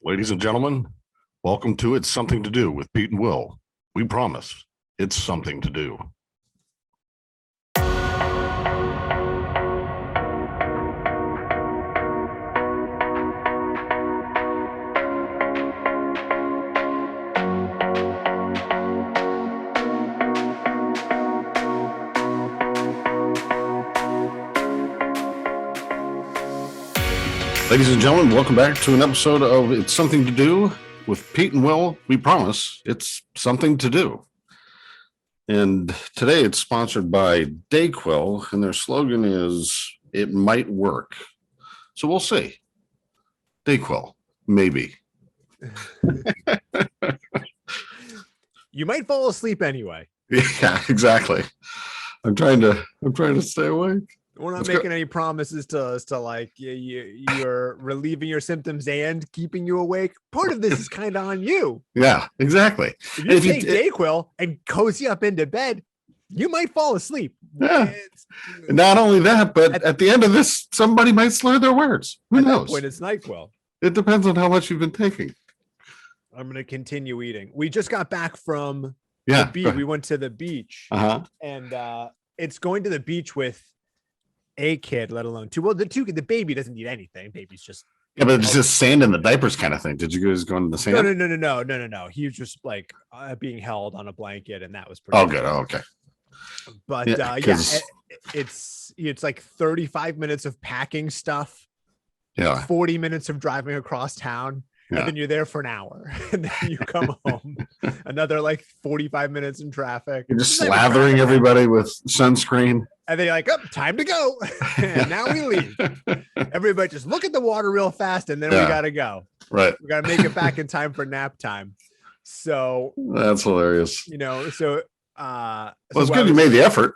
Ladies and gentlemen, welcome to It's Something to Do with Pete and Will. We promise it's something to do. Ladies and gentlemen, welcome back to an episode of It's Something to Do with Pete and Will. We promise it's something to do. And today it's sponsored by Dayquil, and their slogan is, "It might work." So we'll see. Dayquil, maybe. You might fall asleep anyway. Yeah, exactly. I'm trying to stay awake. We're not making any promises to like you're relieving your symptoms and keeping you awake. Part of this is kind of on you. Yeah, exactly. If you take Dayquil and cozy up into bed, you might fall asleep. Yeah. Not only that, but at the end of this, somebody might slur their words. Who knows? That point, it's NyQuil. It depends on how much you've been taking. I'm going to continue eating. We just got back from the beach. We went to the beach. And it's going to the beach with a kid, let alone two. Well, the baby doesn't need anything. Baby's just but it's just sand in the diapers kind of thing. Did you guys go into the sand? No. He was just like being held on a blanket, and that was pretty. Oh, good. Oh, okay. But it's like 35 minutes of packing stuff. Yeah. 40 minutes of driving across town. Yeah. And then you're there for an hour, and then you come home. Another like 45 minutes in traffic. You're just slathering everybody with sunscreen. And they're like, "Oh, time to go." And now we leave. Everybody just look at the water real fast, and then we gotta go. Right. We gotta make it back in time for nap time. So that's hilarious. So it's good you made the effort.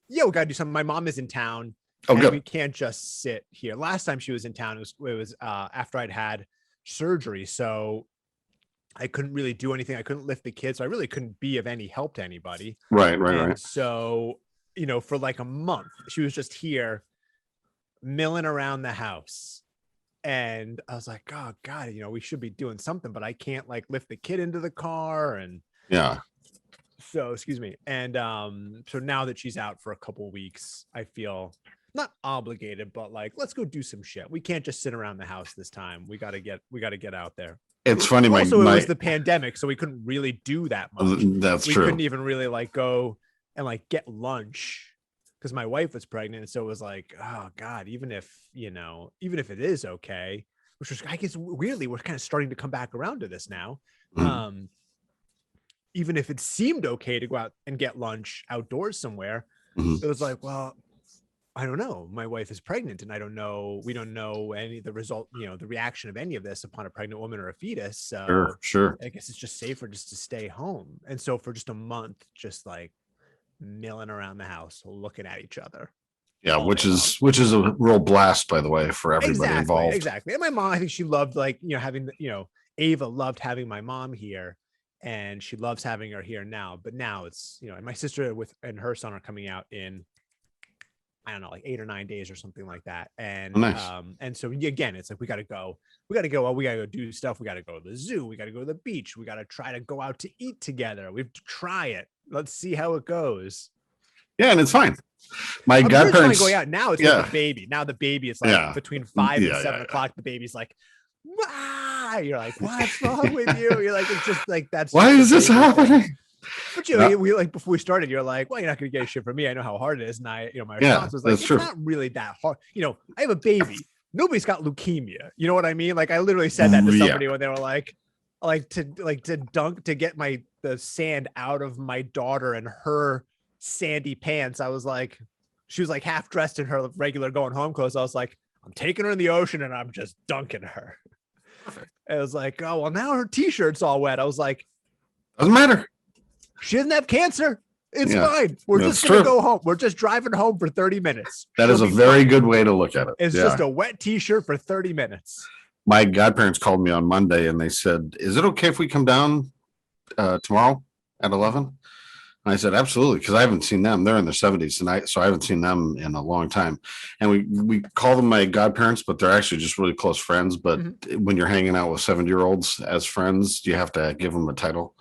Yeah, we gotta do something. My mom is in town. Oh, good. We can't just sit here. Last time she was in town, it was after I'd had surgery, so I couldn't really do anything. I couldn't lift the kids, so I really couldn't be of any help to anybody. Right. So for like a month she was just here milling around the house, and I was like, oh god, we should be doing something, but I can't like lift the kid into the car. And so excuse me. And so now that she's out for a couple of weeks, I feel not obligated, but like, let's go do some shit. We can't just sit around the house this time. We got to get out there. It's funny. It was the pandemic, so we couldn't really do that much. That's true. We couldn't even really like go and like get lunch because my wife was pregnant. So it was like, oh god, even if it is okay, which was, I guess, weirdly, we're kind of starting to come back around to this now. Mm-hmm. Even if it seemed okay to go out and get lunch outdoors somewhere, mm-hmm. It was like, well, I don't know. My wife is pregnant, and we don't know any of the result, the reaction of any of this upon a pregnant woman or a fetus. So sure. I guess it's just safer just to stay home. And so for just a month, just like milling around the house, looking at each other. Yeah, which is a real blast, by the way, for everybody involved. Exactly. And my mom, I think she loved having, Ava loved having my mom here, and she loves having her here now. But now it's, and my sister and her son are coming out in, I don't know, like 8 or 9 days or something like that. And nice. And so again, it's like, we got to go. We got to go do stuff. We got to go to the zoo. We got to go to the beach. We got to try to go out to eat together. We have to try it. Let's see how it goes. Yeah, and it's fine. My godparents going out now. It's with the baby. Now the baby is like between 5 and 7 o'clock. The baby's like, "Wah!" You're like, what's wrong with you? You're like, it's just like, that's why is this happening? But we like, before we started, you're like, well, you're not gonna get shit from me. I know how hard it is. And my response was like, it's not really that hard. I have a baby. Nobody's got leukemia. You know what I mean? Like, I literally said that to somebody when they were like to get the sand out of my daughter and her sandy pants. I was like, she was like half dressed in her regular going home clothes. I was like, I'm taking her in the ocean and I'm just dunking her. Perfect. It was like, oh, well, now her t-shirt's all wet. I was like, doesn't matter. She doesn't have cancer. It's fine. We're just going to go home. We're just driving home for 30 minutes. That is a very good way to look at it. It's just a wet t-shirt for 30 minutes. My godparents called me on Monday and they said, is it okay if we come down tomorrow at 11? And I said, absolutely, because I haven't seen them. They're in their 70s, and so I haven't seen them in a long time. And we call them my godparents, but they're actually just really close friends. But when you're hanging out with 70-year-olds as friends, you have to give them a title.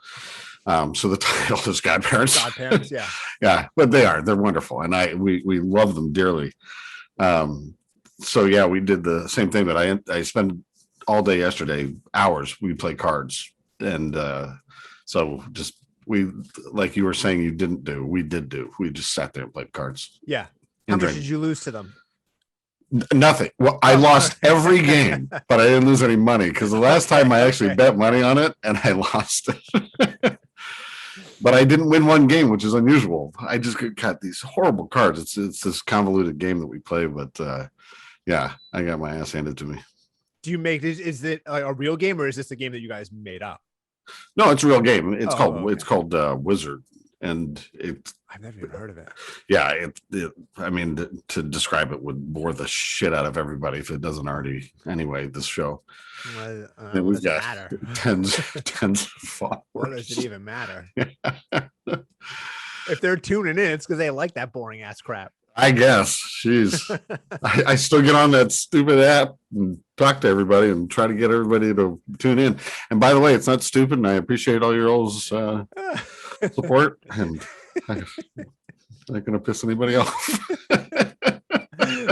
So the title is godparents. Godparents, yeah. Yeah, but they're wonderful, and we love them dearly. So yeah, we did the same thing that I spent all day yesterday, hours. We play cards, and so just we, like you were saying, you didn't do. We did do. We just sat there and played cards. Yeah. How much did you lose to them? Nothing. Well, I lost every game, but I didn't lose any money because the last time I actually bet money on it and I lost it. But I didn't win one game, which is unusual. I just got these horrible cards. It's this convoluted game that we play, but yeah, I got my ass handed to me. Do you make this? Is it a real game, or is this a game that you guys made up? No, it's a real game. It's called Wizard, and I've never even heard of it. Yeah, I mean, to describe it would bore the shit out of everybody if it doesn't already. Anyway, this show. We've got tens of followers. What does it even matter? If they're tuning in, it's because they like that boring ass crap. I guess. Jeez. I still get on that stupid app and talk to everybody and try to get everybody to tune in. And by the way, it's not stupid, and I appreciate all your all's support. And I'm not going to piss anybody off.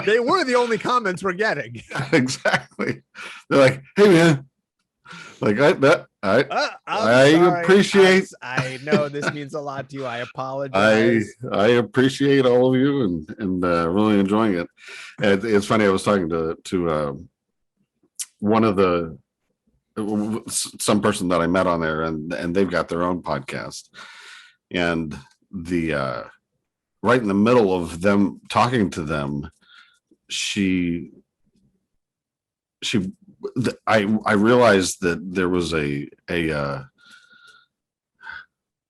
They were the only comments we're getting. Exactly. They're like, "Hey man, like I appreciate. I know this means a lot to you. I apologize. I appreciate all of you and really enjoying it. And it's funny. I was talking to one of some person that I met on there, and they've got their own podcast, and the right in the middle of them talking to them, I realized that there was a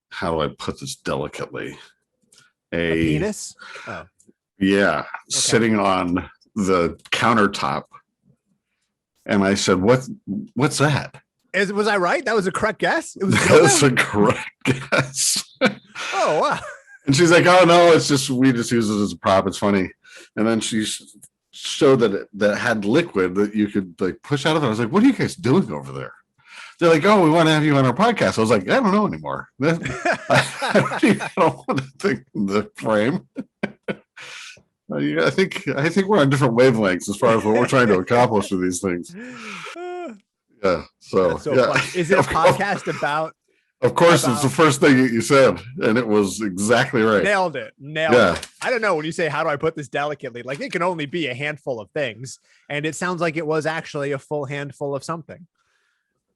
how do I put this delicately? A penis? Oh. Yeah, okay. Sitting on the countertop. And I said, what's that? Was I right? That was a correct guess? It was a correct guess. Oh, wow. And she's like, oh no, it's just, we just use it as a prop. It's funny. And then she showed that it had liquid that you could like push out of it. I was like, what are you guys doing over there? They're like, oh, we want to have you on our podcast. I was like, I don't know anymore. I don't want to think in the frame. I think we're on different wavelengths as far as what we're trying to accomplish with these things. Yeah. So yeah. Funny. Is it a podcast about? Of course, it's the first thing you said, and it was exactly right. Nailed it. It. I don't know when you say, how do I put this delicately? Like, it can only be a handful of things. And it sounds like it was actually a full handful of something.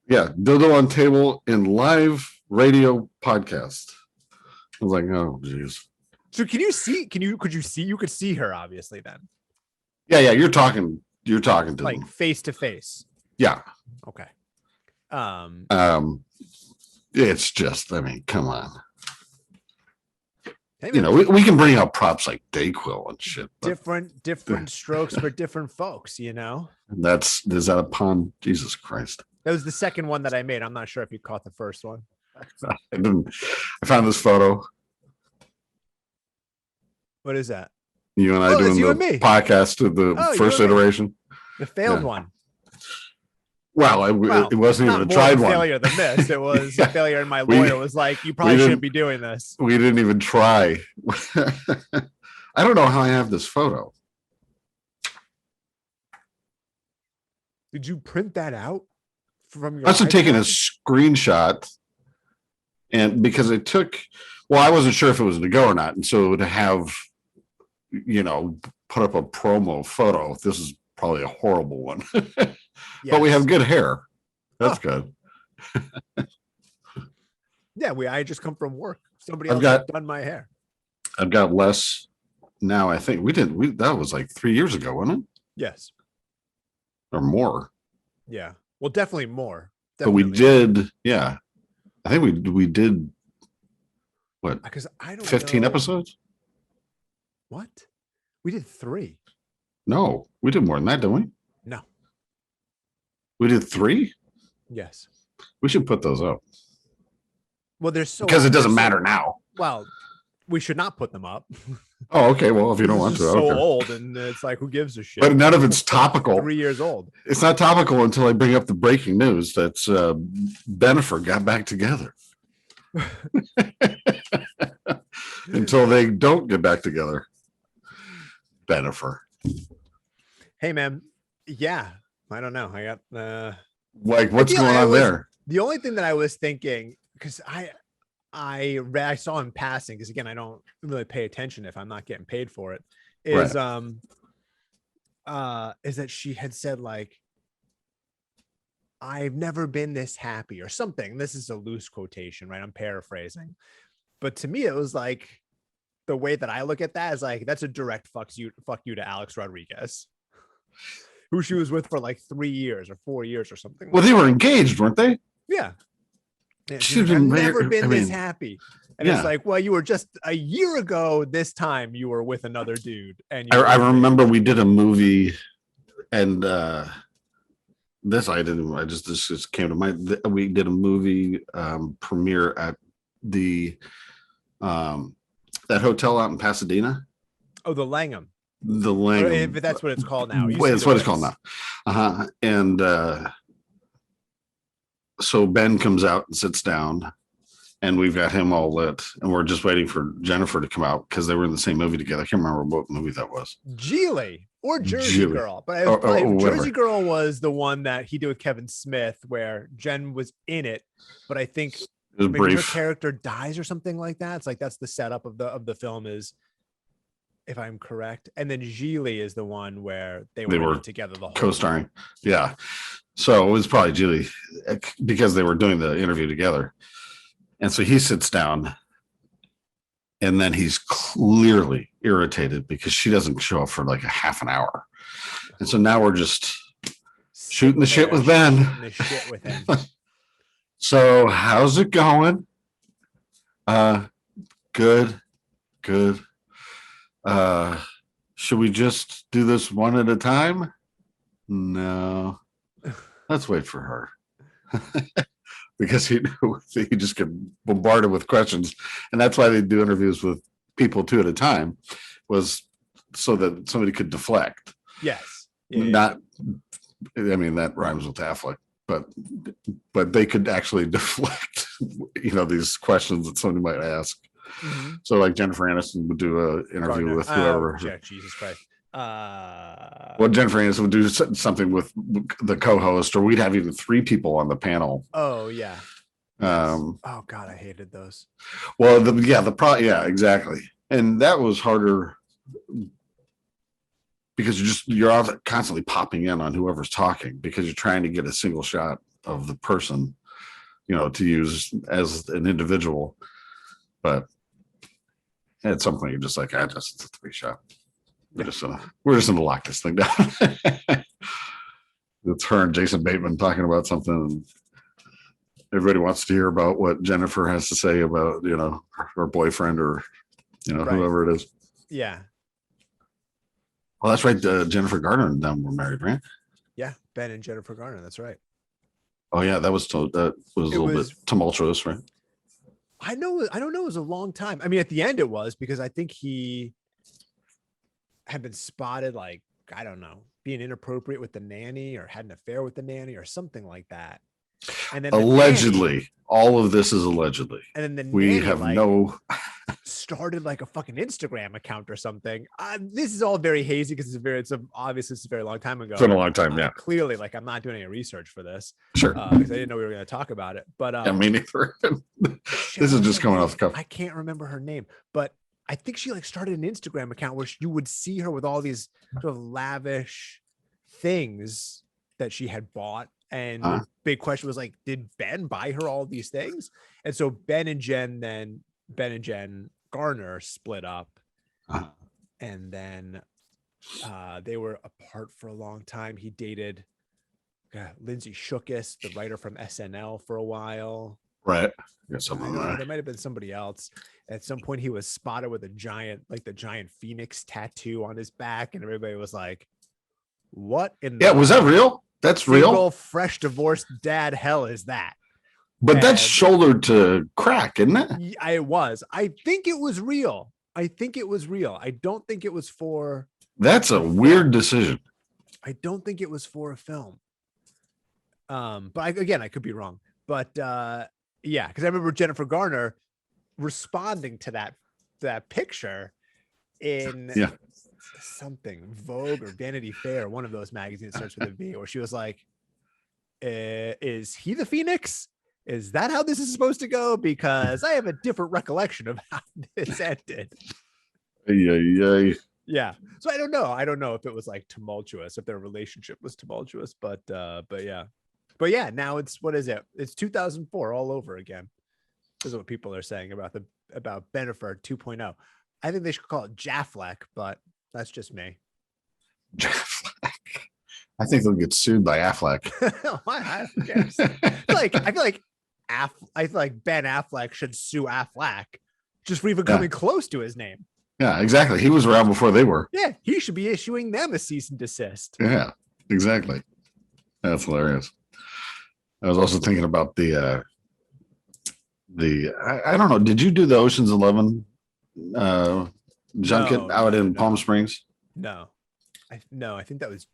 Yeah. Dildo on table in live radio podcast. I was like, oh, geez. So could you see her obviously then? Yeah. You're talking to like them. Face to face. Yeah. Okay. It's just, I mean, come on. You know, we can bring out props like Dayquil and shit. Different strokes for different folks, you know? Is that a pun? Jesus Christ. That was the second one that I made. I'm not sure if you caught the first one. I didn't. I found this photo. What is that? You and I doing the podcast of the first iteration. The failed one. Well, it wasn't even a tried one. Failure than this. It was a failure, and my lawyer was like, "You probably shouldn't be doing this." We didn't even try. I don't know how I have this photo. Did you print that out from your? I was taking a screenshot, and because it took, well, I wasn't sure if it was to go or not, and so to have, put up a promo photo. This is probably a horrible one. Yes. But we have good hair. That's good. Yeah, I just come from work. Somebody else has done my hair. I've got less now. I think that was like 3 years ago, wasn't it? Yes. Or more. Yeah. Well, definitely more. Definitely. But we did, yeah. I think we did what? Because I don't 15 know. Episodes? What? We did 3. No, we did more than that, didn't we? No. We did 3? Yes. We should put those up. Well, there's so because it doesn't matter now. Well, we should not put them up. Oh, okay. Well, if you don't want to, so okay. old, and it's like, who gives a shit? But none of it's topical. 3 years old. It's not topical until I bring up the breaking news that's Bennifer got back together. Until they don't get back together. Bennifer. Hey, man. Yeah, I don't know. I got like what's going on there? The only thing that I was thinking, because I saw in passing, because again, I don't really pay attention if I'm not getting paid for it, is that she had said, like, I've never been this happy or something. This is a loose quotation, right? I'm paraphrasing. But to me, it was like, the way that I look at that is like, that's a direct fuck you to Alex Rodriguez, who she was with for like 3 years or 4 years or something. Well, they were engaged, weren't they? Yeah. She's like, I've never been this happy. And it's like, well, you were just a year ago this time you were with another dude. And I remember we did a movie, and this just came to mind. We did a movie premiere at the that hotel out in Pasadena. Oh, the Langham. The Langham. If that's what it's called now. Wait, that's what it's called now. And so Ben comes out and sits down, and we've got him all lit, and we're just waiting for Jennifer to come out because they were in the same movie together. I can't remember what movie that was. Geely or Jersey Girl. But Jersey Girl was the one that he did with Kevin Smith, where Jen was in it, but I think maybe her character dies or something like that. It's like that's the setup of the film, is, if I'm correct. And then Geely is the one where they were together the whole co-starring. Yeah. So it was probably Geely because they were doing the interview together. And so he sits down, and then he's clearly irritated because she doesn't show up for like a half an hour. And so now we're just shooting the shit with Ben. The shit with him. So how's it going? Good. Should we just do this one at a time? No. Let's wait for her. Because he just get bombarded with questions. And that's why they do interviews with people 2 at a time, was so that somebody could deflect. Yes. Not, I mean, that rhymes with Affleck, but they could actually deflect, these questions that somebody might ask. Mm-hmm. So like Jennifer Aniston would do an interview with whoever. Jesus Christ. Well, Jennifer Aniston would do something with the co-host, or we'd have even 3 people on the panel. Oh yeah. Oh God, I hated those. Well, exactly. And that was harder because you're all constantly popping in on whoever's talking, because you're trying to get a single shot of the person, to use as an individual. But at some point, you're just like, it's a 3-shot. We're just gonna lock this thing down. It's her and Jason Bateman talking about something, and everybody wants to hear about what Jennifer has to say about her boyfriend or whoever it is. Yeah. Well, that's right. Jennifer Garner and them were married, right? Yeah, Ben and Jennifer Garner. That's right. Oh yeah, that was a little bit tumultuous, right? I don't know. It was a long time. I mean, at the end it was, because I think he had been spotted, like, I don't know, being inappropriate with the nanny, or had an affair with the nanny or something like that. And then allegedly, all of this is allegedly. And then we have started like a fucking Instagram account or something. This is all very hazy because it's a very long time ago. It's been a long time, yeah. Clearly, like, I'm not doing any research for this. Sure. Because I didn't know we were going to talk about it. But yeah, me neither. This is just coming off the cuff. I can't remember her name, but I think she started an Instagram account where you would see her with all these sort of lavish things that she had bought. And the big question was like, did Ben buy her all these things? And so Ben and Jen Garner split up. And then they were apart for a long time. He dated Lindsay Shookus, the writer from SNL, for a while. Right. Yeah, something like that. There might have been somebody else. At some point, he was spotted with the giant phoenix tattoo on his back, and everybody was like, "What in the was that real? That's real. Fresh divorced dad hell is that?" But that's shoulder to crack, isn't it? It was. I think it was real. I don't think it was for. That's a weird decision. I don't think it was for a film. But I could be wrong. But yeah, because I remember Jennifer Garner responding to that picture in something Vogue or Vanity Fair, one of those magazines that starts with a V, where she was like, "Is he the Phoenix? Is that how this is supposed to go? Because I have a different recollection of how this ended." Yeah. So I don't know. I don't know if it was like tumultuous, if their relationship was tumultuous, but yeah. But yeah, now what is it? It's 2004 all over again. This is what people are saying about Bennifer 2.0. I think they should call it Jaffleck, but that's just me. Jaffleck. I think they'll get sued by Affleck. I feel like Ben Affleck should sue Affleck just for even coming close to his name. Yeah, exactly. He was around before they were. Yeah, he should be issuing them a cease and desist. Yeah, exactly. That's hilarious. I was also thinking about I don't know. Did you do the Ocean's 11 junket out in Palm Springs? No. I think that was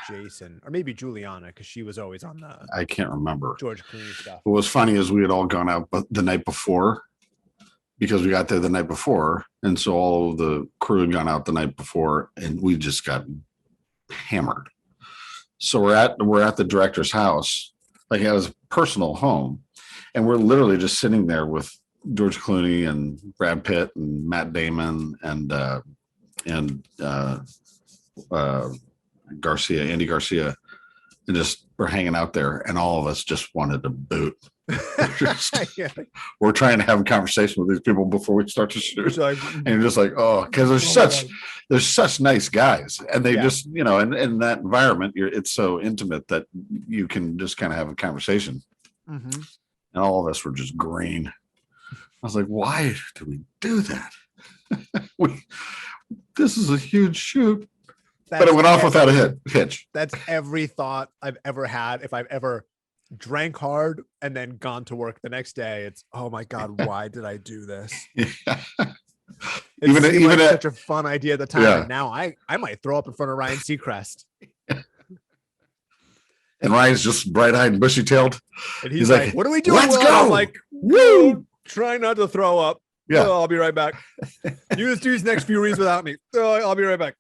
Jason or maybe Juliana, because she was always on the. I can't remember George Clooney stuff. What was funny is we had all gone out the night before, because we got there the night before, and so all of the crew had gone out the night before, and we just got hammered. So we're at the director's house, like at his personal home, and we're literally just sitting there with George Clooney and Brad Pitt and Matt Damon and Andy Garcia, and just we're hanging out there, and all of us just wanted to boot. We're trying to have a conversation with these people before we start to shoot, and you're just like, oh, because they're such nice guys, and they just, in that environment, it's so intimate that you can just kind of have a conversation. And all of us were just green. I was like, why do we do that? This is a huge shoot. But it went off without a hitch. That's every thought I've ever had. If I've ever drank hard and then gone to work the next day, it's, oh my God, why did I do this? Even like such a fun idea at the time. And now I might throw up in front of Ryan Seacrest. And Ryan's just bright-eyed and bushy-tailed. And he's like, what are we doing? Let's go. I'm like, woo! Trying not to throw up. Yeah. Oh, I'll be right back. You just do these next few reads without me. Oh, I'll be right back.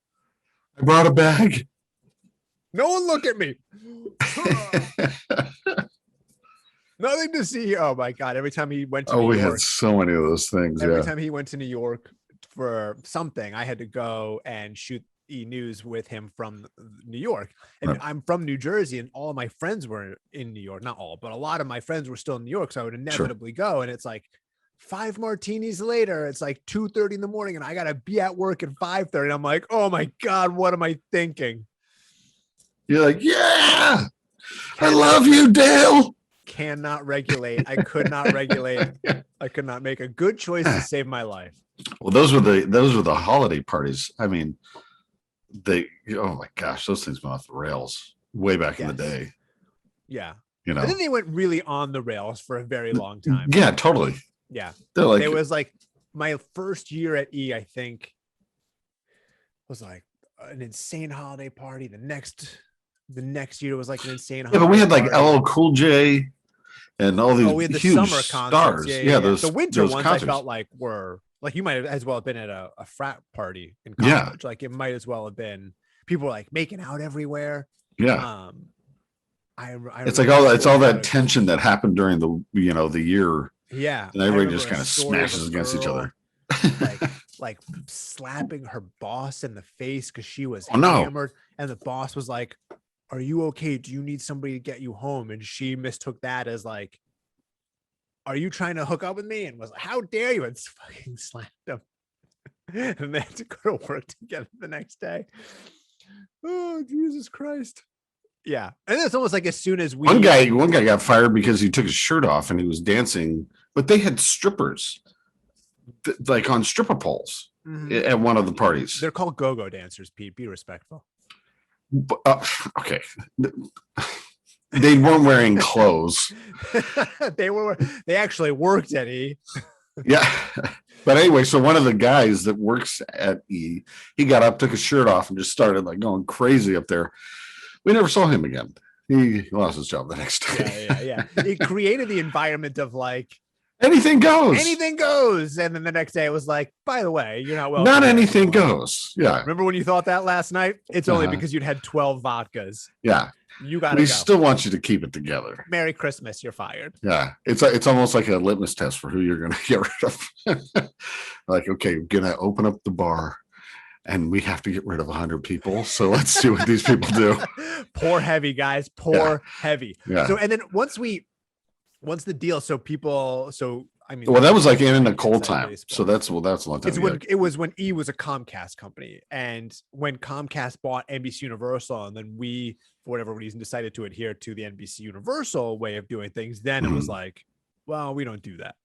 I brought a bag. No one look at me. Nothing to see. Oh my God. Every time he went to New York. We had so many of those things. Every time he went to New York for something, I had to go and shoot E-News with him from New York. And I'm from New Jersey, and all of my friends were in New York. Not all, but a lot of my friends were still in New York. So I would inevitably go. And it's like 5 martinis later, it's like 2:30 in the morning, and I gotta be at work at 5:30. And I'm like, oh my God, what am I thinking? You're like, yeah, I love you, Dale. Cannot regulate. I could not regulate. I could not make a good choice to save my life. Well, those were the holiday parties. I mean, oh my gosh, those things went off the rails way back in the day. Yeah. And then they went really on the rails for a very long time. Yeah, totally. Yeah. Like, it was like my first year at E, I think, was like an insane holiday party. The next year was like an insane holiday but we had party. like LL Cool J and all these we had the huge summer stars. Concerts. Yeah, those the winter those ones concerts. I felt like were like, you might have as well have been at a frat party in college. Like it might as well have been, people were like making out everywhere. Yeah. It's like all that tension that happened during the year. Yeah. And everybody just kind of smashes against each other. like slapping her boss in the face because she was hammered. And the boss was like, are you okay? Do you need somebody to get you home? And she mistook that as like, are you trying to hook up with me? And was like, how dare you? And fucking slapped him. And they had to go to work together the next day. Oh, Jesus Christ. Yeah. And it's almost like as soon as one guy got fired because he took his shirt off and he was dancing, but they had strippers like on stripper poles at one of the parties. They're called go-go dancers, Pete. Be respectful. Okay. They weren't wearing clothes. They actually worked at E. Yeah. But anyway, so one of the guys that works at E, he got up, took his shirt off, and just started like going crazy up there. We never saw him again. He lost his job the next day. Yeah. It created the environment of like anything goes. Anything goes. And then the next day it was like, by the way, you're not welcome. Not anything goes. Yeah. Remember when you thought that last night? It's only because you'd had 12 vodkas. Yeah. You got to We go. still want you to keep it together. Merry Christmas. You're fired. Yeah. It's almost like a litmus test for who you're going to get rid of. Like, okay, we're going to open up the bar and we have to get rid of 100 people. So let's see what these people do. Pour heavy, guys. Pour heavy. Yeah. So, and then once the deal, well, that was like in Nicole time. So that's a long time. It was when E was a Comcast company, and when Comcast bought NBC Universal, and then we, for whatever reason, decided to adhere to the NBC Universal way of doing things. Then it was like, well, we don't do that.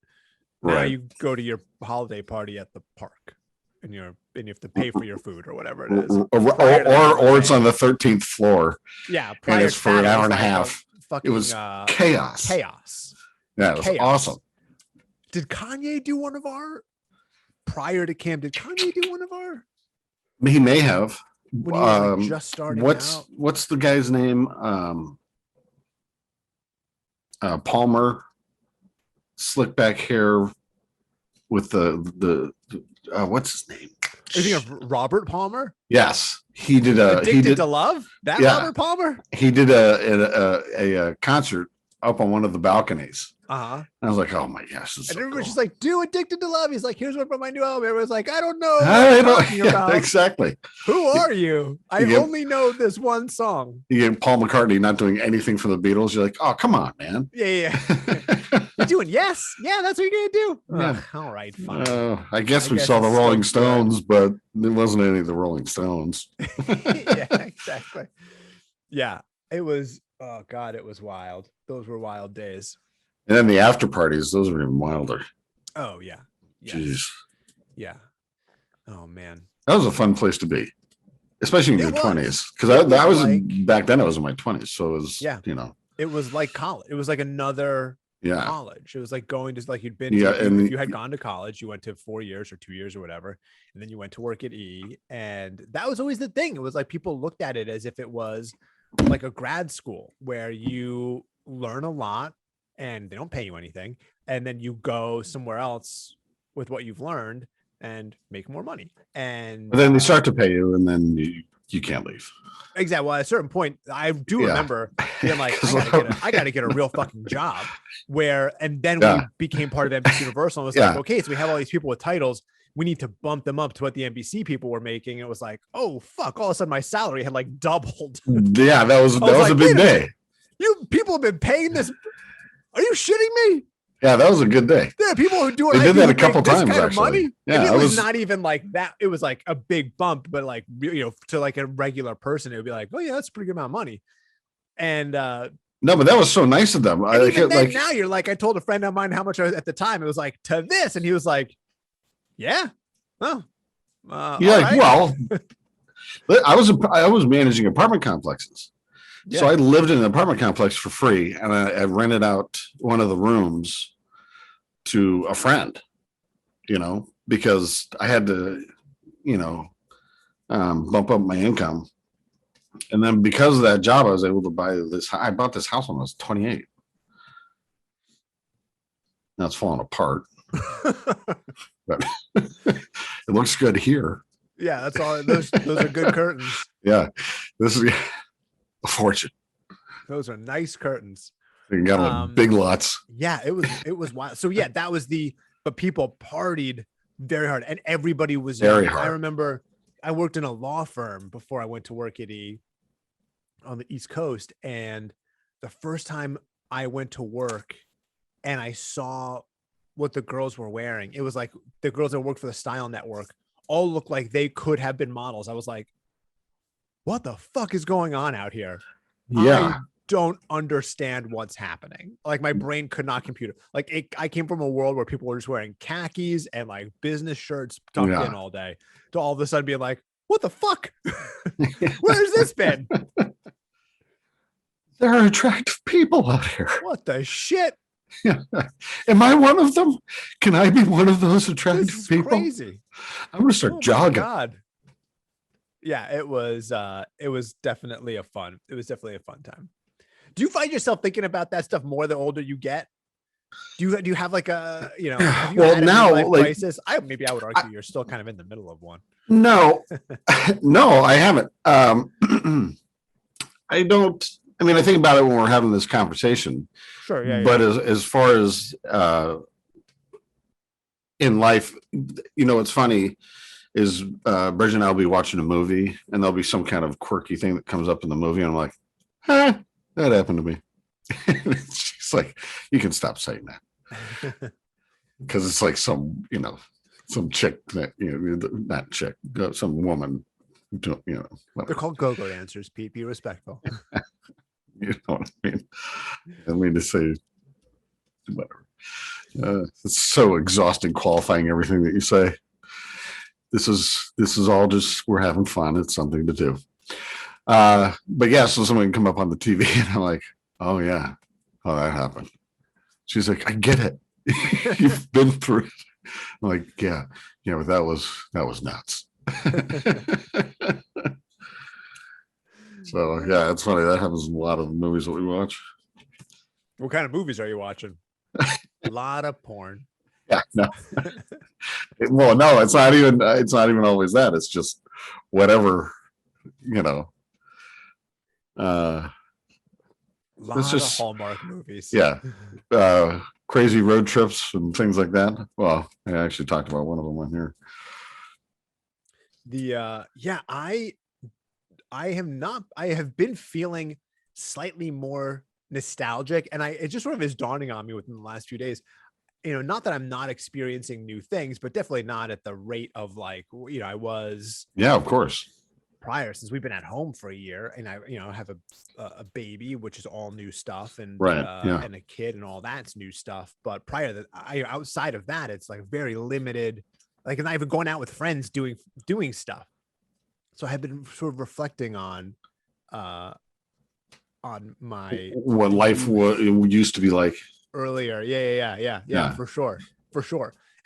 Right. Now you go to your holiday party at the park, and you have to pay for your food or whatever it is, or it's on the 13th floor. Yeah, and it's for an hour and a half. It was chaos. Yeah, it was awesome. Did Kanye do one of our prior to Cam? Did Kanye do one of our? He may have. When he was like just starting out. What's the guy's name? Palmer, slick back hair with the what's his name? Are you thinking of Robert Palmer? Yes, he did. Addicted to Love? Robert Palmer? He did a concert up on one of the balconies. And I was like, oh my gosh. And everybody's just like, do Addicted to Love. He's like, here's one from my new album. Everyone's like, I don't know. Exactly. Who are you? I only know this one song. You get Paul McCartney not doing anything for the Beatles. You're like, oh, come on, man. Yeah. You're doing yes. Yeah, that's what you're going to do. Yeah. All right, fine. I guess we saw the Rolling Stones, but it wasn't any of the Rolling Stones. Yeah, exactly. Yeah, it was, oh God, it was wild. Those were wild days. And then the after parties, those were even wilder. Oh, yeah. Yes. Jeez. Yeah. Oh, man. That was a fun place to be, especially in your 20s. Because I was back then, I was in my 20s. So it was, It was like college. It was like another college. It was like going to, like, you'd been and if you had gone to college, you went to 4 years or 2 years or whatever. And then you went to work at E. And that was always the thing. It was like people looked at it as if it was like a grad school where you learn a lot. And they don't pay you anything. And then you go somewhere else with what you've learned and make more money. And but then they start to pay you and then you can't leave. Exactly. Well, at a certain point, I do remember being like, I got to get a real fucking job and then we became part of NBC Universal. And it was like, okay, so we have all these people with titles. We need to bump them up to what the NBC people were making. It was like, oh, fuck. All of a sudden my salary had like doubled. Yeah, that was a big day. You people have been paying this. Are you shitting me? Yeah, that was a good day. There are people who do it. They did that a couple times, actually. Money. Yeah, and it was not even like that. It was like a big bump, but like, to like a regular person, it would be like, oh yeah, that's a pretty good amount of money. And no, but that was so nice of them. Now you're like, I told a friend of mine how much I was at the time. It was like to this, and he was like, yeah, oh, you're like, well, I was managing apartment complexes. Yeah. So I lived in an apartment complex for free, and I rented out one of the rooms to a friend, because I had to, bump up my income. And then because of that job, I was able to buy this. I bought this house when I was 28. Now it's falling apart, but it looks good here. Yeah, that's all. Those are good curtains. Yeah, this is a fortune. Those are nice curtains. You got big lots. Yeah, it was wild. So yeah, that was but people partied very hard and everybody was very hard. I remember I worked in a law firm before I went to work at E on the East Coast. And the first time I went to work and I saw what the girls were wearing, it was like the girls that worked for the Style Network all looked like they could have been models. I was like, what the fuck is going on out here? Yeah. I don't understand what's happening. Like my brain could not compute it. Like I came from a world where people were just wearing khakis and like business shirts tucked in all day to all of a sudden being like, what the fuck? Where's this been? There are attractive people out here. What the shit? Am I one of them? Can I be one of those attractive This is people? crazy. I'm gonna start jogging. God. Yeah, it was definitely a fun. It was definitely a fun time. Do you find yourself thinking about that stuff more the older you get? Do you have like a, have you had now, life crisis? I would argue you're still kind of in the middle of one. No, no, I haven't. I don't. I mean, I think about it when we're having this conversation. Sure, yeah. But as far as in life, what's funny is Bridget and I'll be watching a movie, and there'll be some kind of quirky thing that comes up in the movie, and I'm like, that happened to me. She's like, you can stop saying that, because it's like some chick that not chick, some woman. Whatever. They're called go-go dancers, Pete. Be respectful. You know what I mean? I mean to say, whatever. It's so exhausting qualifying everything that you say. This is all just, we're having fun. It's something to do. But yeah, so somebody can come up on the TV and I'm like, oh yeah, oh, that happened. She's like, I get it. You've been through it. I'm like, yeah, but that was nuts. So yeah, it's funny. That happens in a lot of the movies that we watch. What kind of movies are you watching? A lot of porn. Yeah, no. Well, no, it's not even always that. It's just whatever, It's just Hallmark movies. Yeah. Crazy road trips and things like that. Well, I actually talked about one of them on here. I have been feeling slightly more nostalgic, and it just sort of is dawning on me within the last few days. Not that I'm not experiencing new things, but definitely not at the rate of I was. Yeah, of course. Prior, since we've been at home for a year, and I have a baby, which is all new stuff, and and a kid, and all that's new stuff. But prior to that, outside of that, it's like very limited. Like, and I've been going out with friends doing stuff. So I have been sort of reflecting on my what life used to be like earlier. Yeah, for sure.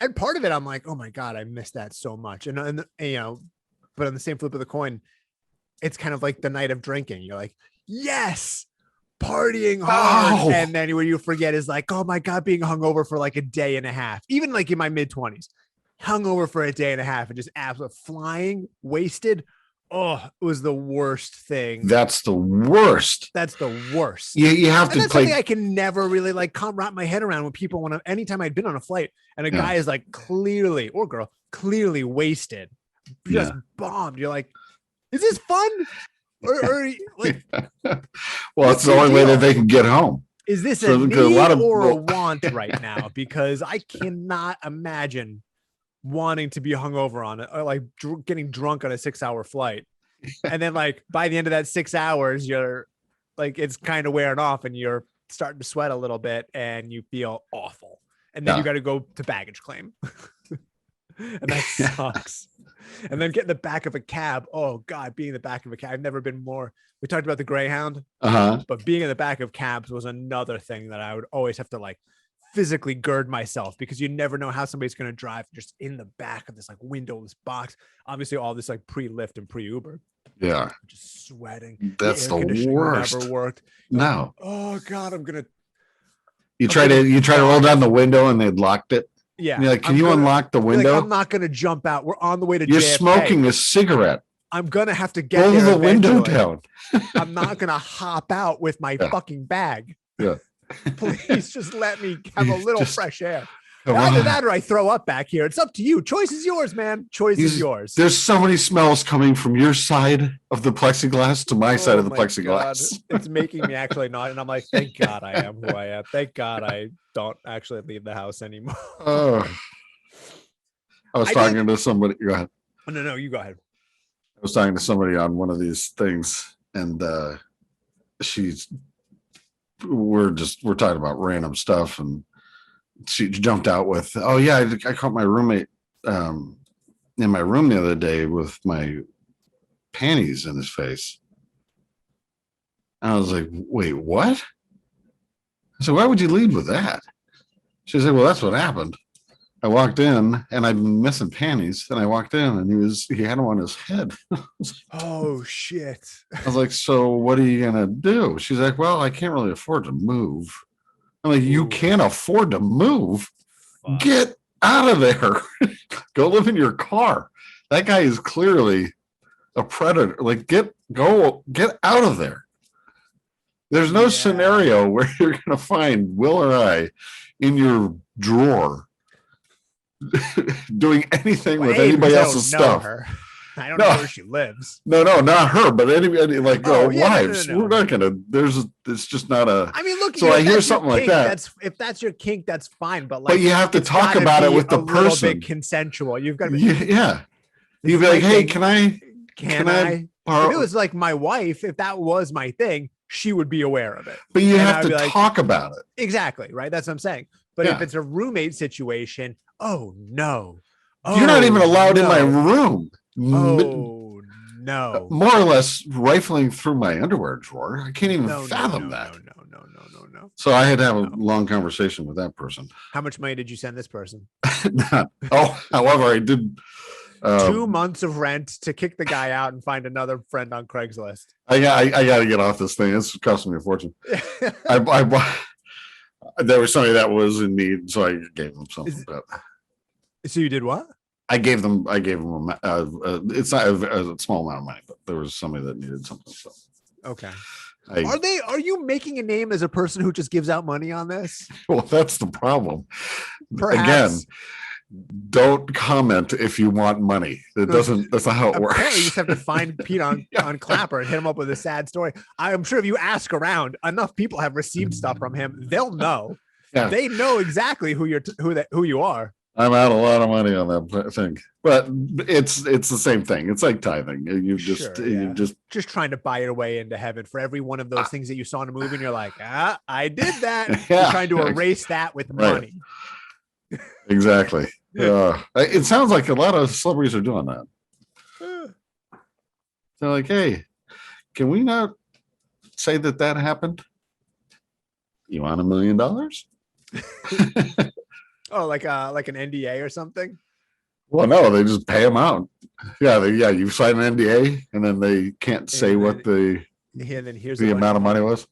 And part of it, I'm like, oh my God, I miss that so much. And but on the same flip of the coin, it's kind of like the night of drinking. You're like, yes, partying hard. Oh. And then what you forget is like, oh my God, being hungover for like a day and a half, even like in my mid-20s, hungover for a day and a half and just absolutely flying, wasted. Oh, it was the worst thing. That's the worst. You have to that's something I can never really wrap my head around when people anytime I'd been on a flight and a guy is like clearly, or girl, clearly wasted, just bombed. You're like, is this fun? Or like, well, it's the only way that they can get home. Is this a need or a want right now? Because I cannot imagine wanting to be hungover on it, or like getting drunk on a 6-hour flight. And then by the end of that 6 hours, you're like, it's kind of wearing off and you're starting to sweat a little bit and you feel awful. And then you got to go to baggage claim. And that sucks. And then get in the back of a cab. Oh God, being in the back of a cab. I've never been more. We talked about the Greyhound, but being in the back of cabs was another thing that I would always have to physically gird myself, because you never know how somebody's going to drive just in the back of this windowless box. Obviously all this pre-Lyft and pre-Uber. Yeah. Just sweating. That's the worst. Never worked. No. Oh God, You try to roll down the window and they'd locked it. Yeah. And you're like, can you unlock the window? I'm not going to jump out. We're on the way to You're JFK. Smoking a cigarette. I'm going to have to get roll there the window down. I'm not going to hop out with my fucking bag. Yeah. Please just let me have a little fresh air. Either that or I throw up back here. It's up to you. Choice is yours, man. Choice is yours. There's so many smells coming from your side of the plexiglass to my side of the plexiglass. God. It's making me actually not. And I'm like, thank God I am who I am. Thank God I don't actually leave the house anymore. I was talking to somebody. Go ahead. Oh, no, you go ahead. I was talking to somebody on one of these things, and we're talking about random stuff, and she jumped out with, oh yeah, I caught my roommate in my room the other day with my panties in his face. And I was like, wait, what? I said, why would you lead with that? She said, well, that's what happened. I walked in and I'd been missing panties. And I walked in and he had them on his head. Oh shit. I was like, so what are you gonna do? She's like, well, I can't really afford to move. I'm like, you can't afford to move? Fuck. Get out of there. Go live in your car. That guy is clearly a predator. Like, get out of there. There's no scenario where you're going to find Will or I in your drawer doing anything with anybody else's stuff. I don't know where she lives. No, not her, but anybody like wives. No. We're not going to. It's just not a. I mean, look. So I hear something like that. If that's your kink, that's fine. But you have to talk about it with the person. Bit consensual. You've got to be. Yeah. You'd be like, hey, can I? If it was like my wife, if that was my thing, she would be aware of it. But you have to talk about it. Exactly. Right. That's what I'm saying. But if it's a roommate situation, oh no. You're not even allowed in my room. Oh no. More or less rifling through my underwear drawer. I can't even fathom that. No. So I had to have a long conversation with that person. How much money did you send this person? However, I did 2 months of rent to kick the guy out and find another friend on Craigslist. I got to get off this thing. It's costing me a fortune. I bought. There was somebody that was in need, so I gave them something. So you did what? I gave them. It's not a small amount of money, but there was somebody that needed something. So okay. Are you making a name as a person who just gives out money on this? Well, that's the problem. Perhaps. Again, don't comment if you want money. That's not how it works. You just have to find Pete on Clapper and hit him up with a sad story. I'm sure if you ask around, enough people have received stuff from him. They'll know. Yeah. They know exactly who you are. I'm out a lot of money on that thing, but it's the same thing. It's like tithing. You just trying to buy your way into heaven for every one of those things that you saw in a movie, and you're like, I did that. You're trying to erase that with money. Exactly. It sounds like a lot of celebrities are doing that. They're like, hey, can we not say that happened? You want $1 million? Oh, like an NDA or something? Well, no, they just pay them out. Yeah, you sign an NDA and then they can't say what the amount of money was.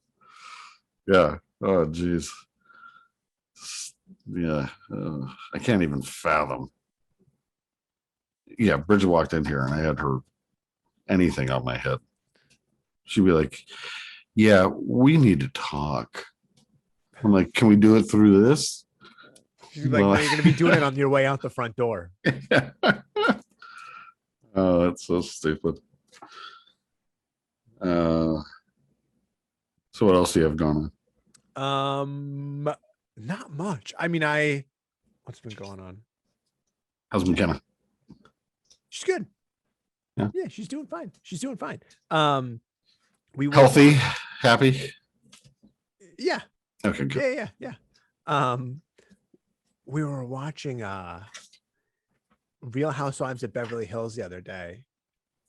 Yeah. Oh, geez. Yeah. I can't even fathom. Yeah, Bridget walked in here and I had her anything on my head. She'd be like, yeah, we need to talk. I'm like, can we do it through this? She's like, no, you're going to be doing it on your way out the front door. Oh, that's so stupid. So what else do you have going on? Not much. I mean, what's been going on? How's McKenna? She's good. Yeah, she's doing fine. Healthy, happy. Yeah. Okay, good. Yeah. We were watching Real Housewives of Beverly Hills the other day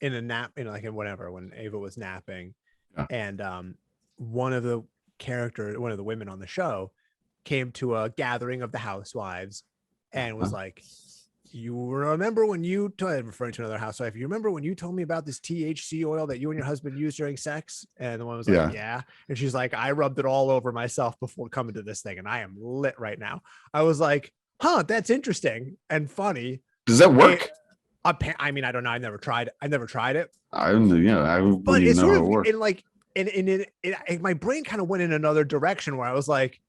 in a nap, when Ava was napping. Yeah. And one of the women on the show came to a gathering of the housewives and was like, you remember when referring to another housewife, you remember when you told me about this THC oil that you and your husband used during sex? And the one was like, yeah. And she's like, I rubbed it all over myself before coming to this thing and I am lit right now. I was like, that's interesting and funny. Does that work? I mean, I don't know. I never tried it. But it's sort of in like, my brain kind of went in another direction where I was like,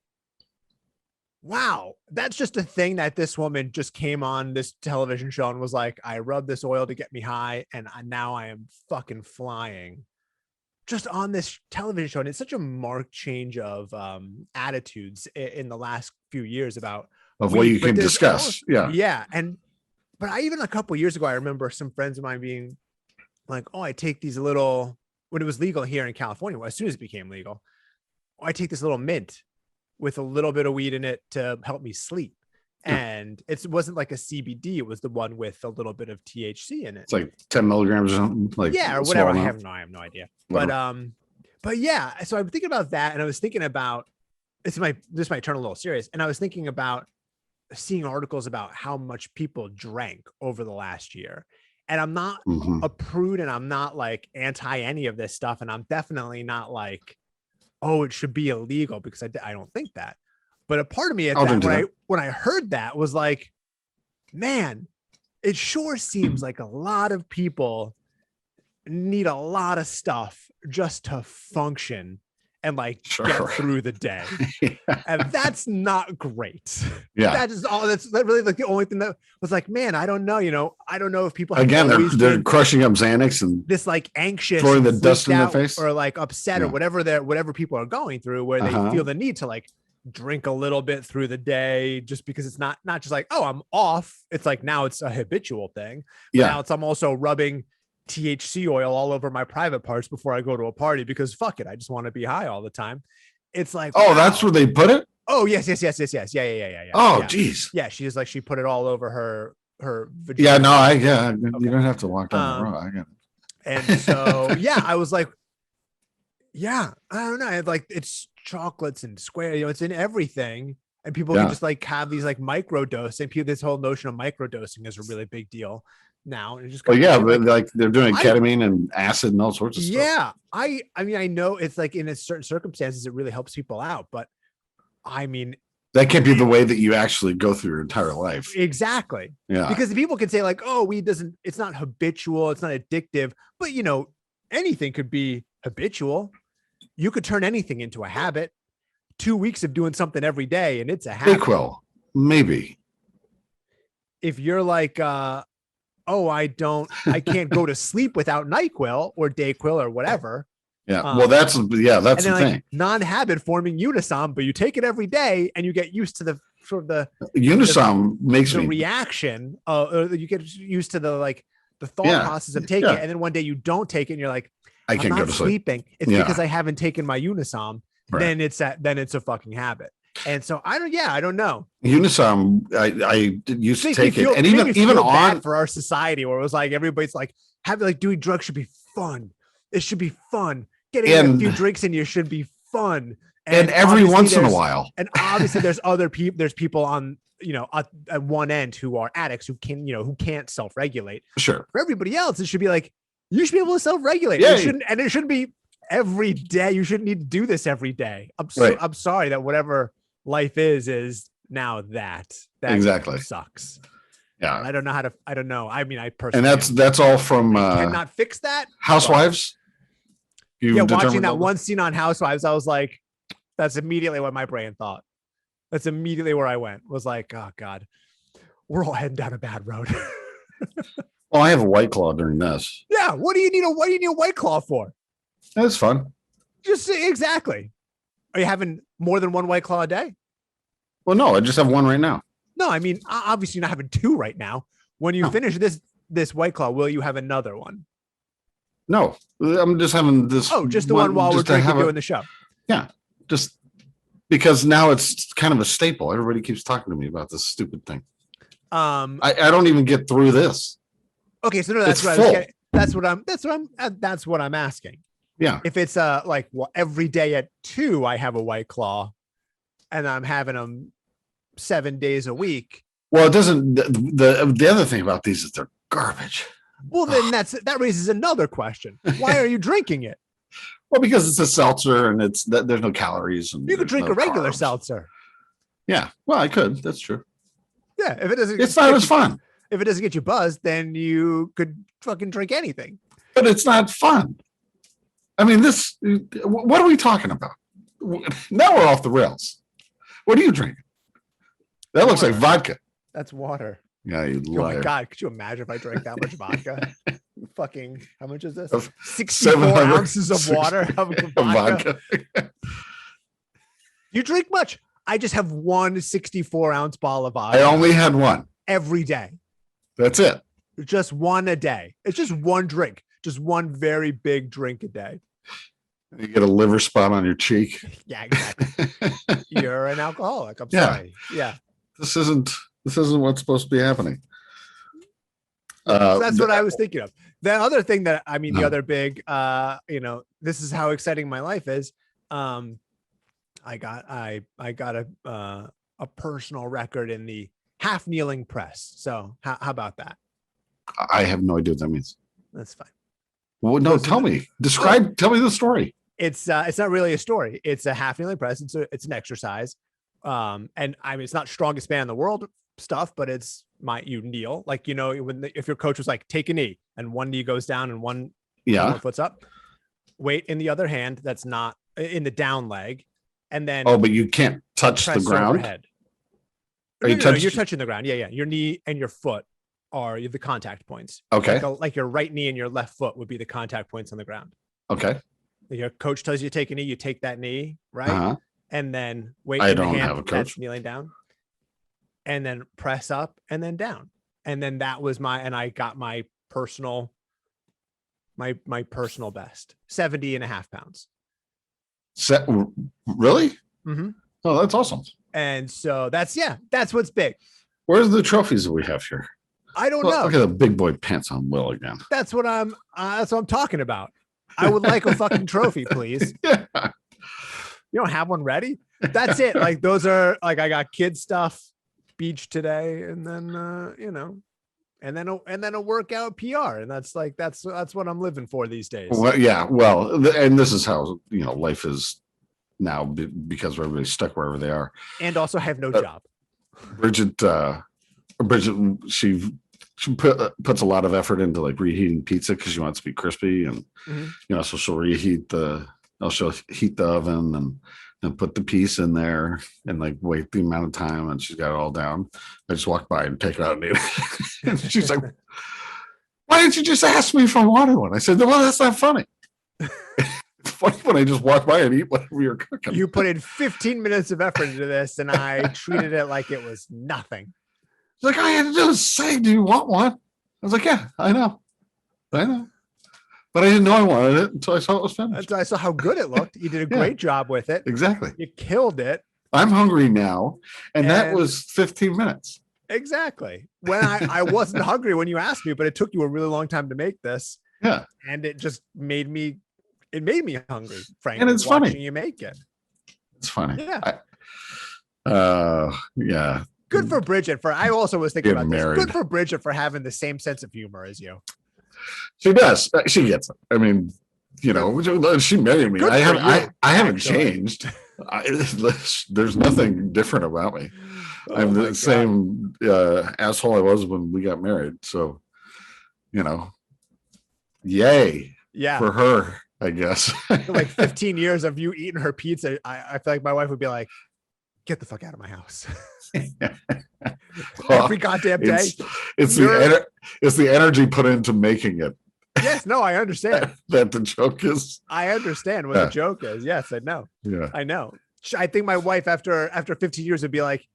wow, that's just a thing that this woman just came on this television show and was like, I rubbed this oil to get me high and now I am fucking flying just on this television show. And it's such a marked change of attitudes in the last few years about what you can discuss. Yeah. But even a couple of years ago, I remember some friends of mine being like, I take these when it was legal here in California, as soon as it became legal, I take this little mint with a little bit of weed in it to help me sleep. And it wasn't like a CBD. It was the one with a little bit of THC in it. It's like 10 milligrams or something. Or whatever. I have no idea. Whatever. But yeah, so I'm thinking about that. And I was thinking about this might turn a little serious. And I was thinking about seeing articles about how much people drank over the last year. And I'm not a prude and I'm not like anti any of this stuff. And I'm definitely not like, oh, it should be illegal, because I don't think that. But a part of me when I heard that was like, man, it sure seems like a lot of people need a lot of stuff just to function and like get through the day. And that's not great. Yeah. That's really like the only thing that was like, man, I don't know, I don't know if people again, they're crushing up Xanax and this like anxious, throwing the dust in their face or like upset or whatever people are going through, where they feel the need to like drink a little bit through the day, just because it's not just like, oh, I'm off. It's like, now it's a habitual thing. Now I'm also rubbing THC oil all over my private parts before I go to a party, because fuck it, I just want to be high all the time. It's like, oh, wow. That's where they put it. Oh yes. Yeah. Oh geez. Yeah, she's like, she put it all over her vagina. Yeah, no, you don't have to walk down the road. I get it. And so I was like, I don't know. Like, it's chocolates and square, it's in everything. And people can just like have these like micro dosing. This whole notion of micro dosing is a really big deal now. And just like they're doing ketamine and acid and all sorts of stuff. Yeah. I mean, I know it's like in certain circumstances, it really helps people out, but I mean, that can't be the way that you actually go through your entire life. Exactly. Yeah. Because the people can say like, oh, weed it's not habitual, it's not addictive, but anything could be habitual. You could turn anything into a habit. 2 weeks of doing something every day, and it's a habit. Dayquil, maybe. If you're like, oh, I can't go to sleep without NyQuil or Dayquil or whatever. Yeah. Well, that's the thing. Like, non-habit forming Unisom, but you take it every day and you get used to the sort of the Unisom makes the reaction. You get used to the thought process of taking it, and then one day you don't take it, and you're like, I can't go to sleeping. It's because I haven't taken my Unisom. Right. Then it's a fucking habit. And so I don't know. Unisom, I used to take it, and even on for our society, where it was like, everybody's like, doing drugs should be fun. It should be fun. Getting a few drinks in you should be fun. And every once in a while. And obviously there's other people, there's people on, at one end who are addicts, who can't self-regulate. Sure. For everybody else, it should be like, you should be able to self-regulate. Yeah. It shouldn't be every day. You shouldn't need to do this every day. I'm sorry that whatever life is now that exactly sucks. Yeah. And I don't know. I mean, I personally, and that's all from cannot fix that. Housewives. Watching that one scene on Housewives, I was like, that's immediately what my brain thought. That's immediately where I went. Was like, oh God, we're all heading down a bad road. Well, I have a White Claw during this. Yeah. What do you need a White Claw for? That's fun. Just exactly. Are you having more than one White Claw a day? Well, no, I just have one right now. No, I mean, obviously you're not having two right now. When you finish this White Claw, will you have another one? No, I'm just having this. Oh, just the one while we're doing the show. Yeah, just because now it's kind of a staple. Everybody keeps talking to me about this stupid thing. I don't even get through this. Okay, so no, that's what I'm asking. Yeah. If it's every day at 2, I have a White Claw, and I'm having them 7 days a week. Well, it doesn't. The other thing about these is they're garbage. Well, then that raises another question. Why are you drinking it? Well, because it's a seltzer and there's no calories. And you could drink a regular seltzer. Yeah. Well, I could. That's true. Yeah. If it doesn't, it's not as fun. If it doesn't get you buzzed, then you could fucking drink anything. But it's not fun. I mean, what are we talking about? Now we're off the rails. What are you drinking? That looks like vodka. That's water. Yeah, you liar. Oh my God, could you imagine if I drank that much vodka? Fucking, how much is this? 64 ounces of water of vodka. You drink much? I just have one 64-ounce ball of vodka. I only had one. Every day. That's it. Just one a day. It's just one drink. Just one very big drink a day. You get a liver spot on your cheek. Yeah, exactly. You're an alcoholic. I'm sorry. Yeah. This isn't what's supposed to be happening. So that's what I was thinking of. The other thing the other big, this is how exciting my life is. I I got a personal record in the half kneeling press. So how about that? I have no idea what that means. That's fine. Well, no, tell me. Tell me the story. It's not really a story. It's a half kneeling press. It's an exercise. And I mean, it's not strongest man in the world stuff, but it's you kneel, like, if your coach was like, take a knee, and one knee goes down and one foot's up, weight in the other hand that's not in the down leg, and then but you can't touch the ground. You're touching the ground. Yeah. Your knee and your foot are the contact points. Okay. Like your right knee and your left foot would be the contact points on the ground. Okay. Your coach tells you to take a knee, you take that knee, right? Uh-huh. And then weight I in the don't hand have a coach. that's kneeling down, and then press up and then down. And then that was I got my personal best, 70 and a half pounds. Really? Mm-hmm. Oh, that's awesome. And so that's what's big. Where's the trophies that we have here? I don't know. Look at the big boy pants on Will again. That's what I'm talking about. I would like a fucking trophy, please. Yeah. You don't have one ready? That's it. Like, those are like, I got kid stuff, beach today, and then and then a workout PR, and that's what I'm living for these days. Well, yeah. Well, and this is how life is now, because everybody's stuck wherever they are, and also have no job. Bridget, she puts a lot of effort into like reheating pizza because she wants to be crispy, and so she'll she'll heat the oven and put the piece in there and like wait the amount of time, and she's got it all down. I just walk by and take it out and eat it. And she's like, "Why didn't you just ask me if I wanted one?" I said, "Well, that's not funny." It's funny when I just walk by and eat whatever you're cooking. You put in 15 minutes of effort into this, and I treated it like it was nothing. It's like, I had to just say, "Do you want one?" I was like, "Yeah, I know. But I didn't know I wanted it until I saw it was finished." Until I saw how good it looked. You did a great job with it. Exactly. You killed it. I'm hungry now. And that was 15 minutes. Exactly. When I wasn't hungry when you asked me, but it took you a really long time to make this. Yeah. And it just made me hungry, frankly. And it's funny. You make it. It's funny. Yeah. Yeah. Good for Bridget. I also was thinking about married. this. Good for Bridget for having the same sense of humor as you. She does. She gets it. I mean, she married me. I haven't changed. There's nothing different about me. I'm the same asshole I was when we got married. So, yay. Yeah. For her, I guess. Like 15 years of you eating her pizza. I feel like my wife would be like, "Get the fuck out of my house." Every goddamn day. It's the energy put into making it. Yes, no, I understand. That the joke is. I understand what the joke is. Yes, I know. Yeah, I know. I think my wife after 15 years would be like,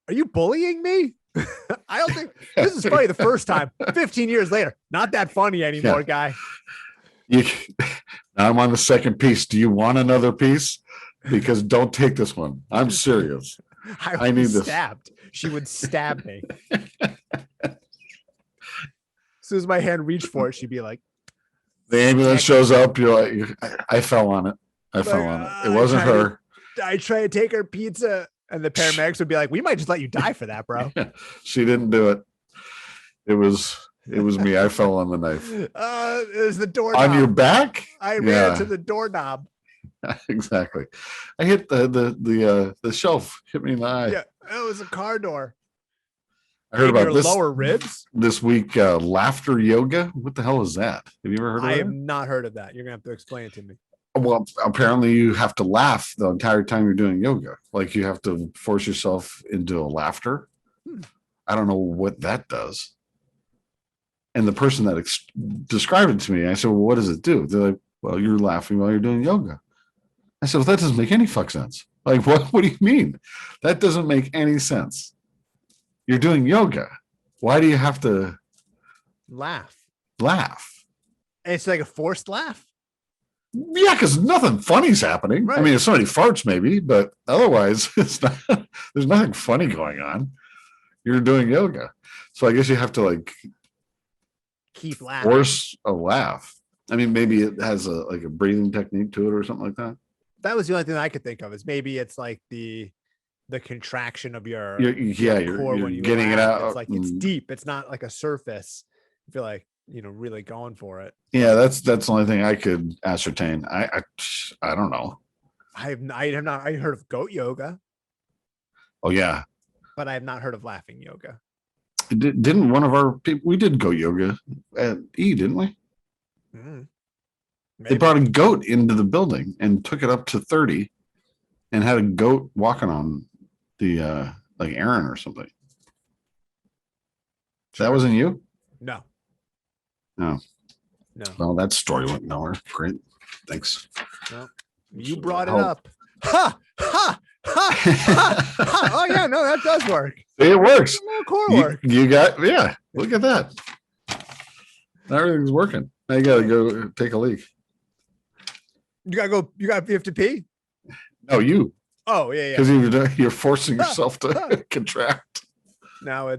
"Are you bullying me?" I don't think this is funny the first time. 15 years later, not that funny anymore, guy. Now I'm on the second piece. Do you want another piece? Because don't take this one. I'm serious. I need this. Stabbed. She would stab me. As soon as my hand reached for it, she'd be like, the ambulance shows up. You're like, I fell on it. I fell on it. It wasn't her. I tried to take her pizza, and the paramedics would be like, "We might just let you die for that, bro." She didn't do it. It was me. I fell on the knife. It was the doorknob. On your back? I ran to the doorknob. Exactly. I hit the shelf. Hit me in the eye. Yeah, it was a car door. I heard about this lower ribs this week. Laughter yoga. What the hell is that? Have you ever heard of it? I have not heard of that. You're gonna have to explain it to me. Well, apparently you have to laugh the entire time you're doing yoga. Like you have to force yourself into a laughter. I don't know what that does. And the person that described it to me, I said, "Well, what does it do?" They're like, "Well, you're laughing while you're doing yoga." I said, "Well, that doesn't make any fuck sense. Like, what do you mean? That doesn't make any sense. You're doing yoga. Why do you have to laugh? It's like a forced laugh. Yeah, because nothing funny's happening. Right. I mean, if somebody farts, maybe, but otherwise, it's not. There's nothing funny going on. You're doing yoga, so I guess you have to like keep laughing, force a laugh. I mean, maybe it has a breathing technique to it or something like that. that was the only thing I could think of, is maybe it's like the contraction of your core you're when you getting it laugh. out. It's like it's deep. It's not like a surface. I feel like, really going for it. Yeah, that's the only thing I could ascertain. I don't know. I have not I heard of goat yoga, Oh yeah, but I have not heard of laughing yoga. didn't one of our people, we did goat yoga at E, didn't we? They brought a goat into the building and took it up to 30 and had a goat walking on the like Aaron or something. Sure. That wasn't you? No. Well, that story went nowhere. Great. Thanks. No. You brought it up. Ha! Ha! Ha! Ha! Ha! Oh yeah, no, that does work. It works. Core work. You got, yeah. Look at that. Everything's working. Now you gotta go take a leak. You have to pee? No, you. Oh yeah. Because you're forcing yourself to contract. Now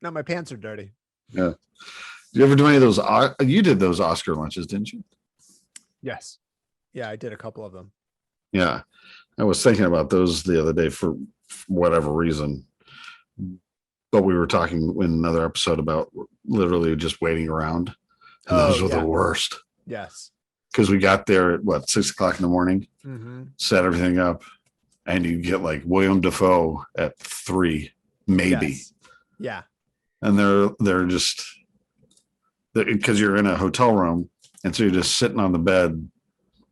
my pants are dirty. Yeah. Did you ever do any of those? You did those Oscar lunches, didn't you? Yes. Yeah, I did a couple of them. Yeah. I was thinking about those the other day for whatever reason. But we were talking in another episode about literally just waiting around. And those were the worst. Yes. Because we got there at 6:00 in the morning, set everything up, and you get like William Dafoe at 3, maybe. Yes. Yeah. And they're just, because you're in a hotel room, and so you're just sitting on the bed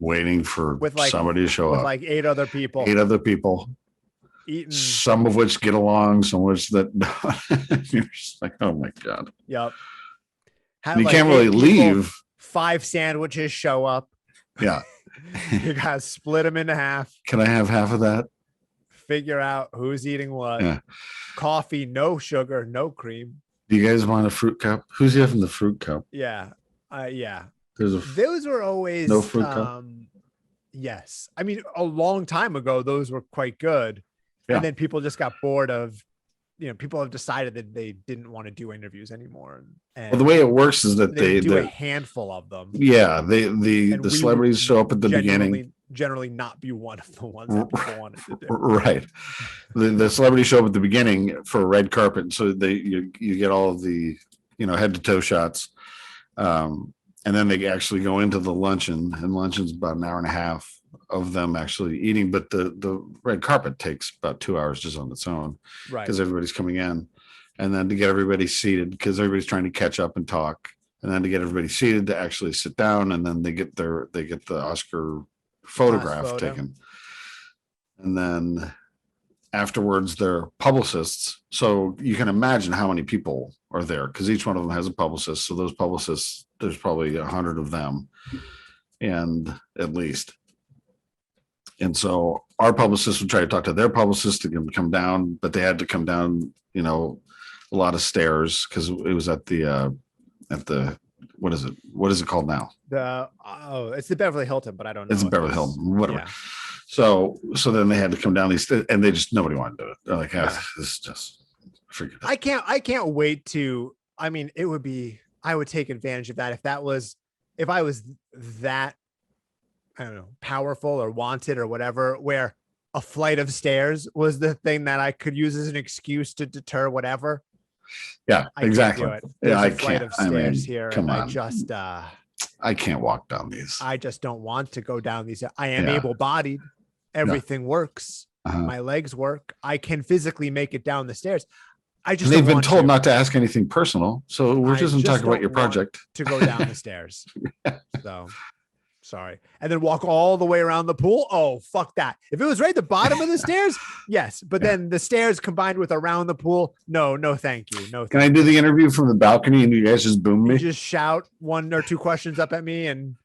waiting for somebody to show up. With like 8 other people. 8 other people. Eating. Some of which get along, some of which that you're just like, oh my God. Yep. You can't really leave. 5 sandwiches show up. Yeah. You gotta split them into half. Can I have half of that? Figure out who's eating what. Yeah. Coffee, no sugar, no cream. Do you guys want a fruit cup? Who's having the fruit cup? Yeah. Yeah. Those were always no fruit cup. Yes. I mean, a long time ago, those were quite good. Yeah. And then people just got bored of, people have decided that they didn't want to do interviews anymore. And the way it works is that they do a handful of them. Yeah. The celebrities show up at the beginning. Generally not be one of the ones that people wanted to do. Right. The celebrities show up at the beginning for a red carpet. So you get all of the, head to toe shots. And then they actually go into the luncheon, and luncheon's about an hour and a half of them actually eating. But the red carpet takes about 2 hours just on its own, right? Because everybody's coming in, and then to get everybody seated, because everybody's trying to catch up and talk, and then to get everybody seated to actually sit down, and then they get the Oscar photograph taken, and then afterwards they're publicists. So you can imagine how many people are there, because each one of them has a publicist. So those publicists, there's probably 100 of them, and at least. And so our publicists would try to talk to their publicist to come down, but they had to come down, a lot of stairs, because it was at the what is it? What is it called now? It's the Beverly Hilton, but I don't know. It's the Beverly Hilton, whatever. Yeah. So then they had to come down these, and nobody wanted to do it. They're like, this is just forget it. I can't wait to. I mean, I would take advantage of that if I was that, I don't know, powerful or wanted or whatever, where a flight of stairs was the thing that I could use as an excuse to deter whatever. Yeah, exactly. Yeah, I can't. Of stairs here. Come on. I can't walk down these. I just don't want to go down these. I am able-bodied. Everything works. My legs work. I can physically make it down the stairs. They've been told not to ask anything personal, so we're just going to talk about your project. To go down the stairs. So sorry. And then walk all the way around the pool. Oh, fuck that. If it was right at the bottom of the stairs, yes. But then the stairs combined with around the pool, no, thank you. No. Can I do the interview from the balcony and you guys just boom me? You just shout 1 or 2 questions up at me, and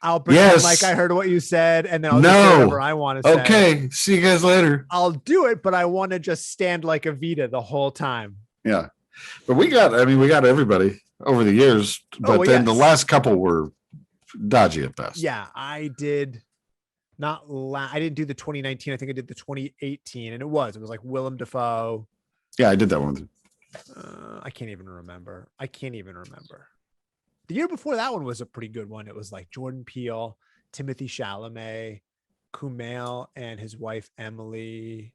I'll pretend like I heard what you said, and then I'll just say whatever I want to say. Okay. See you guys later. I'll do it, but I want to just stand like a Vita the whole time. Yeah. But we got everybody over the years, but then the last couple were dodgy at best. Yeah, I did I didn't do the 2019. I think I did the 2018, and it was like Willem Dafoe. Yeah, I did that one. I can't even remember. The year before that one was a pretty good one. It was like Jordan Peele, Timothy Chalamet, Kumail and his wife Emily.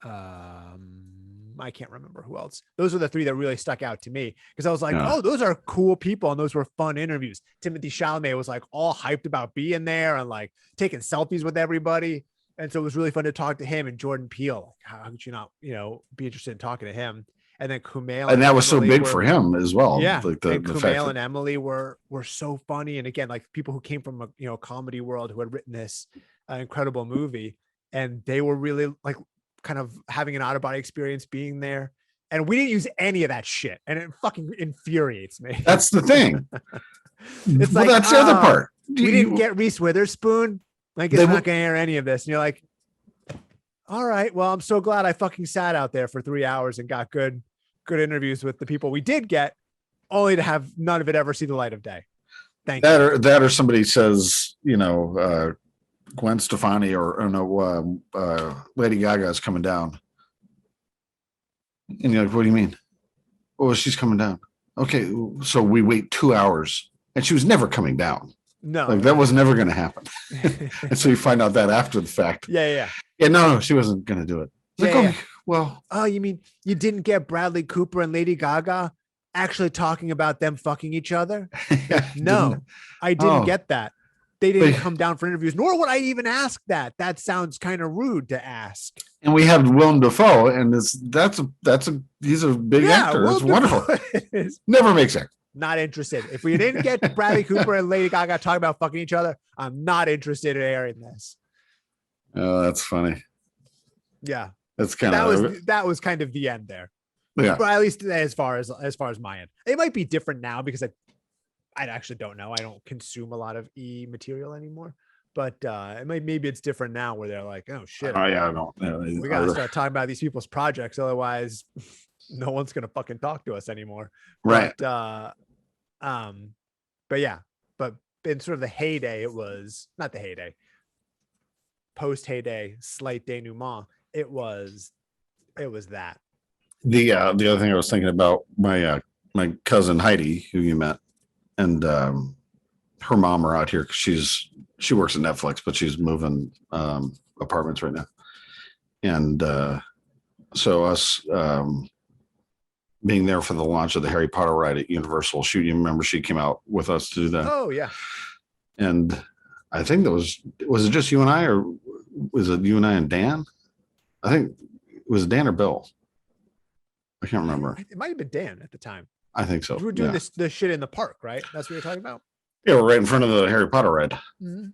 I can't remember who else. Those are the three that really stuck out to me because I was like, oh, those are cool people and those were fun interviews. Timothy Chalamet was like all hyped about being there and like taking selfies with everybody. And so it was really fun to talk to him and Jordan Peele. How could you not, be interested in talking to him? And then Kumail and that was so big for him as well. Yeah, like and Kumail and Emily were so funny. And again, like people who came from a comedy world who had written this incredible movie, and they were really like kind of having an out of body experience being there. And we didn't use any of that shit, and it fucking infuriates me. That's the thing. It's like that's the other part. We didn't get Reese Witherspoon. Like it's not gonna air any of this, and you're like, all right, well, I'm so glad I fucking sat out there for 3 hours and got good interviews with the people we did get, only to have none of it ever see the light of day. Thank you. That or somebody says, Gwen Stefani or Lady Gaga is coming down. And you're like, what do you mean? Oh, she's coming down. Okay, so we wait 2 hours and she was never coming down. No, like that was never going to happen. And so you find out that after the fact. Yeah. No, she wasn't going to do it. Like, well, oh, you mean you didn't get Bradley Cooper and Lady Gaga actually talking about them fucking each other? No, I didn't get that. They didn't come down for interviews, nor would I even ask that. That sounds kind of rude to ask. And we have Willem Dafoe, and he's a big actor. It's wonderful. Never makes sense. Not interested. If we didn't get Bradley Cooper and Lady Gaga talking about fucking each other, I'm not interested in airing this. Oh, that's funny. Yeah. That's kind of that was kind of the end there. Yeah. But at least as far as my end. It might be different now because I actually don't know. I don't consume a lot of E material anymore. But maybe it's different now where they're like, oh shit. Oh yeah, I don't. We gotta start talking about these people's projects, otherwise no one's gonna fucking talk to us anymore. Right. But yeah, but in sort of the heyday, it was not the heyday. Post heyday, slight denouement. It was that. The other thing I was thinking about, my cousin Heidi, who you met, and her mom are out here because she works at Netflix, but she's moving apartments right now. And so us being there for the launch of the Harry Potter ride at Universal, you remember she came out with us to do that. Oh yeah. And I think was it just you and I, or was it you and I and Dan? I think it was Dan or Bill. I can't remember. It might have been Dan at the time. I think so. We were doing this shit in the park, right? That's what you're talking about? Yeah, we're right in front of the Harry Potter ride. Mm-hmm.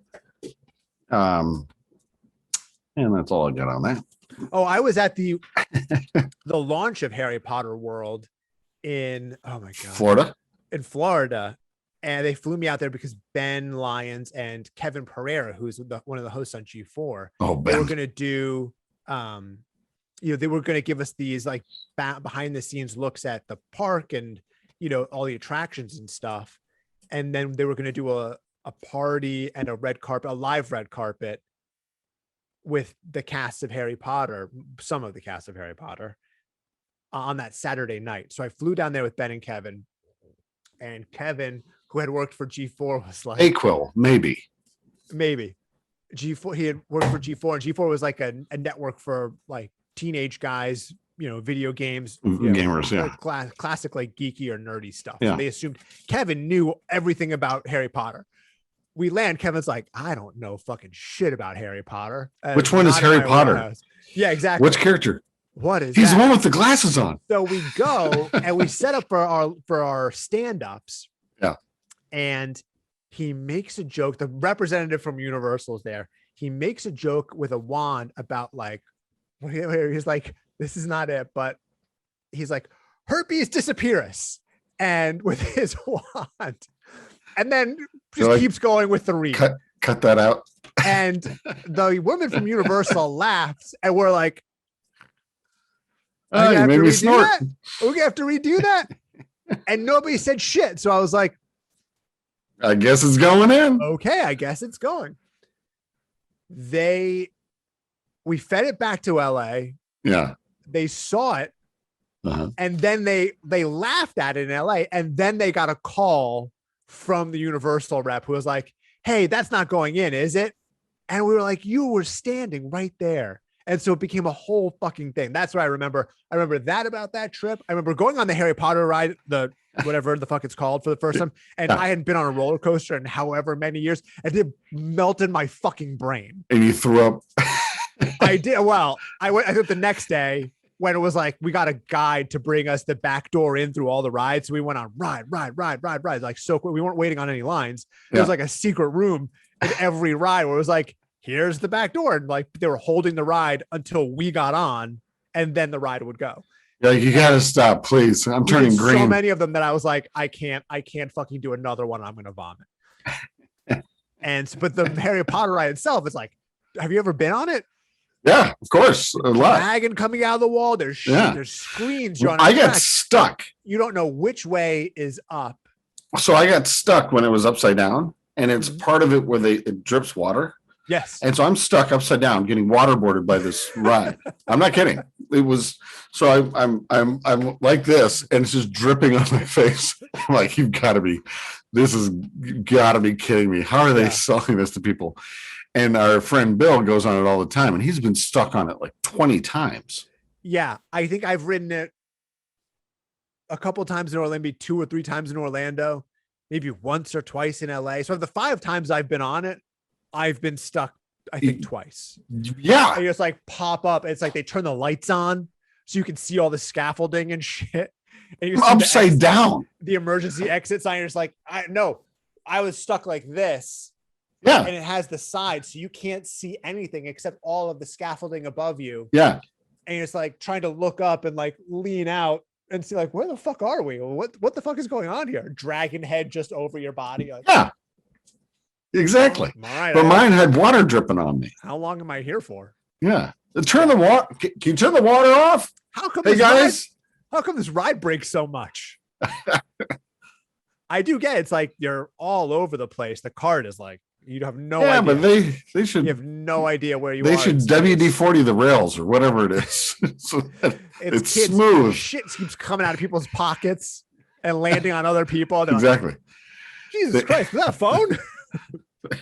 And that's all I got on that. Oh, I was at the launch of Harry Potter World in Florida. In Florida. And they flew me out there because Ben Lyons and Kevin Pereira, who's one of the hosts on G4, they were going to do, they were going to give us these like behind the scenes looks at the park and, all the attractions and stuff. And then they were going to do a party and a live red carpet with the cast of Harry Potter, some of the cast of Harry Potter on that Saturday night. So I flew down there with Ben and Kevin, who had worked for G4, was like Aquil, maybe G4. He had worked for G4, and G4 was like a network for like teenage guys, video games, gamers, classic like geeky or nerdy stuff. Yeah. So they assumed Kevin knew everything about Harry Potter. We land, Kevin's like, I don't know fucking shit about Harry Potter. Which one is Harry Potter? Yeah, exactly. Which character? What is He's that? the one with the glasses on. So we go and we set up for our stand-ups. Yeah. And he makes a joke. The representative from Universal is there. He makes a joke with a wand about like, he's like, this is not it, but he's like, herpes disappearance. And with his wand. And then just keeps going with the read. Cut that out. And the woman from Universal laughs, and we're like, oh, you made me snort. We're gonna have to redo that. And nobody said shit. So I was like, I guess it's going in. Okay, I guess it's going. We fed it back to LA. Yeah. They saw it. And then they laughed at it in LA. And then they got a call from the Universal rep who was like, hey, that's not going in, is it? And we were like, you were standing right there. And so it became a whole fucking thing. That's what I remember. I remember that about that trip. I remember going on the Harry Potter ride, the whatever the fuck it's called, for the first time. And I hadn't been on a roller coaster in however many years. And it melted my fucking brain. And you threw up. I did. Well, I think the next day when it was like, we got a guide to bring us the back door in through all the rides. So we went on ride. Like, so quick. We weren't waiting on any lines. It was like a secret room in every ride where it was like, here's the back door. And like, they were holding the ride until we got on, and then the ride would go. Like, you got to stop, please. I'm turning green. So many of them that I was like, I can't fucking do another one. I'm going to vomit. But the Harry Potter ride itself is like, have you ever been on it? Yeah, of course. A lot. Dragon coming out of the wall. There's screens. I got stuck. You don't know which way is up. So I got stuck when it was upside down, and it's part of it where it drips water. Yes. And so I'm stuck upside down getting waterboarded by this ride. I'm not kidding. It was so I'm like this, and it's just dripping on my face. I'm like, this has gotta be kidding me. How are they selling this to people? And our friend Bill goes on it all the time, and he's been stuck on it like 20 times. Yeah. I think I've ridden it a couple of times in Orlando, maybe 2 or 3 times in Orlando, maybe once or twice in LA. So of the 5 times I've been on it, I've been stuck, I think, twice. Yeah. They just like pop up. It's like they turn the lights on so you can see all the scaffolding and shit. And you upside down. The emergency exit sign. You're just like, I was stuck like this. Yeah. And it has the side, so you can't see anything except all of the scaffolding above you. Yeah. And it's like trying to look up and like lean out and see like, where the fuck are we? What the fuck is going on here? Dragon head just over your body. Like, yeah. Exactly. All right, but mine had water dripping on me. How long am I here for? Yeah. Turn the water. Can you turn the water off? How come how come this ride breaks so much? I do get it's like you're all over the place. The cart is like, you have no idea. Yeah, but they should. You have no idea where you are. They should WD-40 the rails or whatever it is. So it's smooth. Shit keeps coming out of people's pockets and landing on other people. Exactly. Like, Jesus Christ, is that a phone?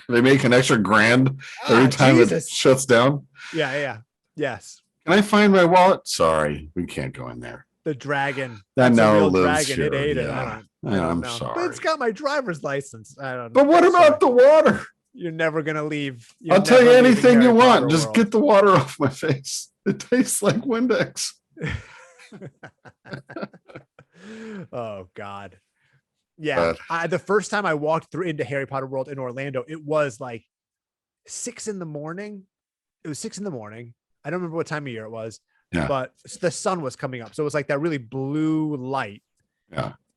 They make an extra grand every time it shuts down. Yeah. Yes. Can I find my wallet? Sorry, we can't go in there. The dragon. That now lives dragon. here. It ate it. I'm sorry. But it's got my driver's license. I don't know. But what about the water? You're never gonna leave. I'll tell you anything you want. Just get the water off my face. It tastes like Windex. Oh God. Yeah. The first time I walked through into Harry Potter World in Orlando, it was like 6 a.m. It was 6 a.m. I don't remember what time of year it was, but the sun was coming up. So it was like that really blue light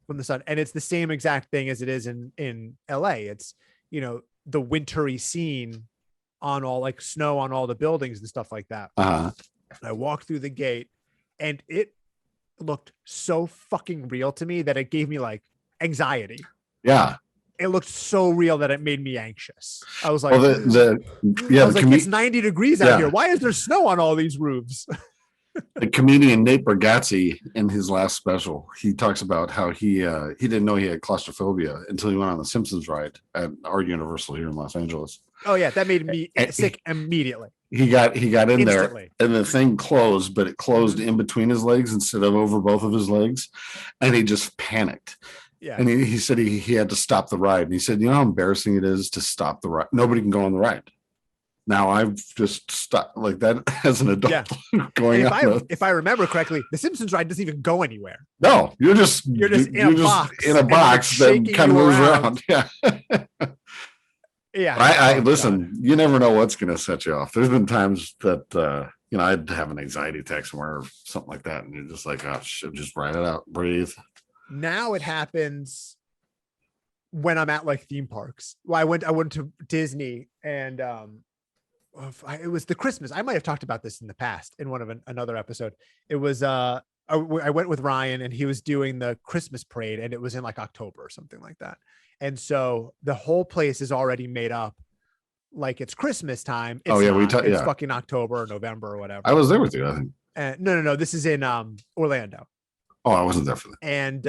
from the sun. And it's the same exact thing as it is in LA. It's, the wintry scene on all like snow on all the buildings and stuff like that. I walked through the gate and it looked so fucking real to me that it gave me like anxiety. Yeah. It looked so real that it made me anxious. I was like, it's 90 degrees out here. Why is there snow on all these roofs? The comedian Nate Bargatze in his last special, he talks about how he didn't know he had claustrophobia until he went on the Simpsons ride at our Universal here in Los Angeles. Oh yeah, that made me sick immediately. He got in instantly there, and the thing closed, but it closed in between his legs instead of over both of his legs, and he just panicked. Yeah, and he said he had to stop the ride. And he said, how embarrassing it is to stop the ride. Nobody can go on the ride. Now I've just stopped like that as an adult going on. If I remember correctly, the Simpsons ride doesn't even go anywhere. No, you're just in a box that kind of moves around. Yeah. Yeah. I listen, you never know what's going to set you off. There's been times that, I'd have an anxiety attack somewhere or something like that. And you're just like, oh, shit, just ride it out, breathe. Now it happens when I'm at like theme parks. Well, I went to Disney and, it was the Christmas. I might have talked about this in the past in one of another episode. It was, I went with Ryan and he was doing the Christmas parade and it was in like October or something like that. And so the whole place is already made up like it's Christmas time. It's it's fucking October or November or whatever. I was there with you, I think. No. This is in Orlando. Oh, I wasn't there for that. And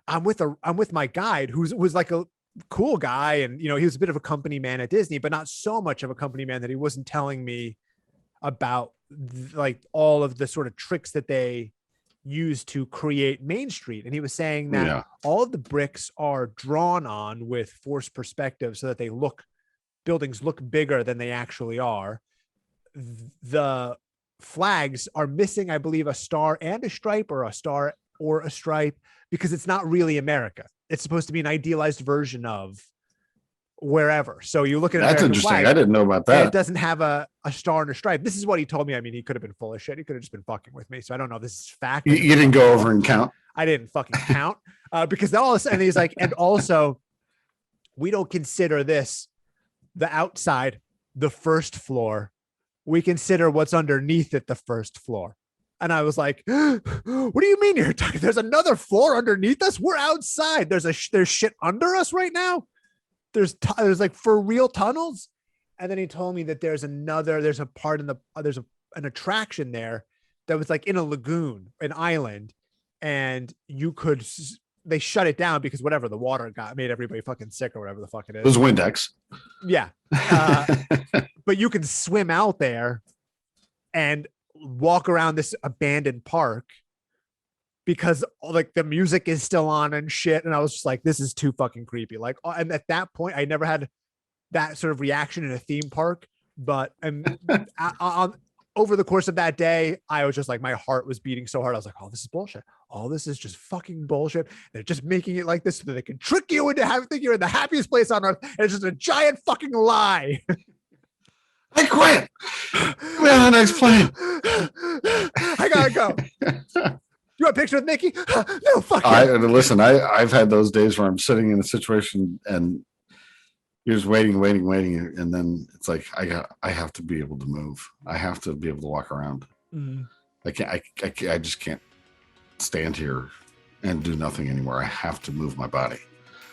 I'm with my guide who was like cool guy. And, he was a bit of a company man at Disney, but not so much of a company man that he wasn't telling me about like all of the sort of tricks that they use to create Main Street. And he was saying that all of the bricks are drawn on with forced perspective so that buildings look bigger than they actually are. The flags are missing, I believe, a star and a stripe, or a star or a stripe, because it's not really America. It's supposed to be an idealized version of wherever. So you look at that's American interesting. flag, I didn't know about that. It doesn't have a star and a stripe. This is what he told me. I mean, he could have been full of shit. He could have just been fucking with me. So I don't know if this is fact. You didn't go over and count? I didn't fucking count because all of a sudden he's like, and also we don't consider this the outside, the first floor. We consider what's underneath it the first floor. And I was like, what do you mean you're talking? There's another floor underneath us? We're outside. There's shit under us right now. There's like for real tunnels. And then he told me that there's a part in there's an attraction there that was like in a lagoon, an island. And they shut it down because whatever, the water made everybody fucking sick or whatever the fuck it is. It was Windex. Yeah. But you can swim out there and walk around this abandoned park because like the music is still on and shit. And I was just like, this is too fucking creepy. Like, and at that point, I never had that sort of reaction in a theme park, but over the course of that day, I was just like, my heart was beating so hard. I was like, oh, this is bullshit. All this is just fucking bullshit. They're just making it like this so that they can trick you into thinking you're in the happiest place on earth. And it's just a giant fucking lie. Hey, quiet. We have the next plane. I gotta go. You want a picture with Mickey? No, fuck you. Listen, I've had those days where I'm sitting in a situation and you're just waiting. And then it's like, I have to be able to move. I have to be able to walk around. Mm. I just can't stand here and do nothing anymore. I have to move my body.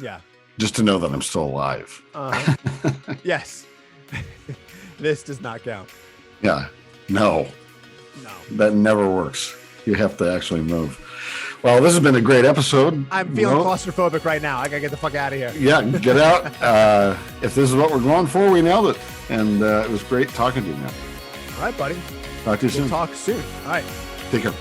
Yeah. Just to know that I'm still alive. Yes. This does not count. Yeah. No. That never works. You have to actually move. Well, this has been a great episode. I'm feeling claustrophobic right now. I gotta get the fuck out of here. Yeah, get out. If this is what we're going for, we nailed it. And it was great talking to you, man. All right, buddy. Talk to you soon. We'll talk soon. All right. Take care.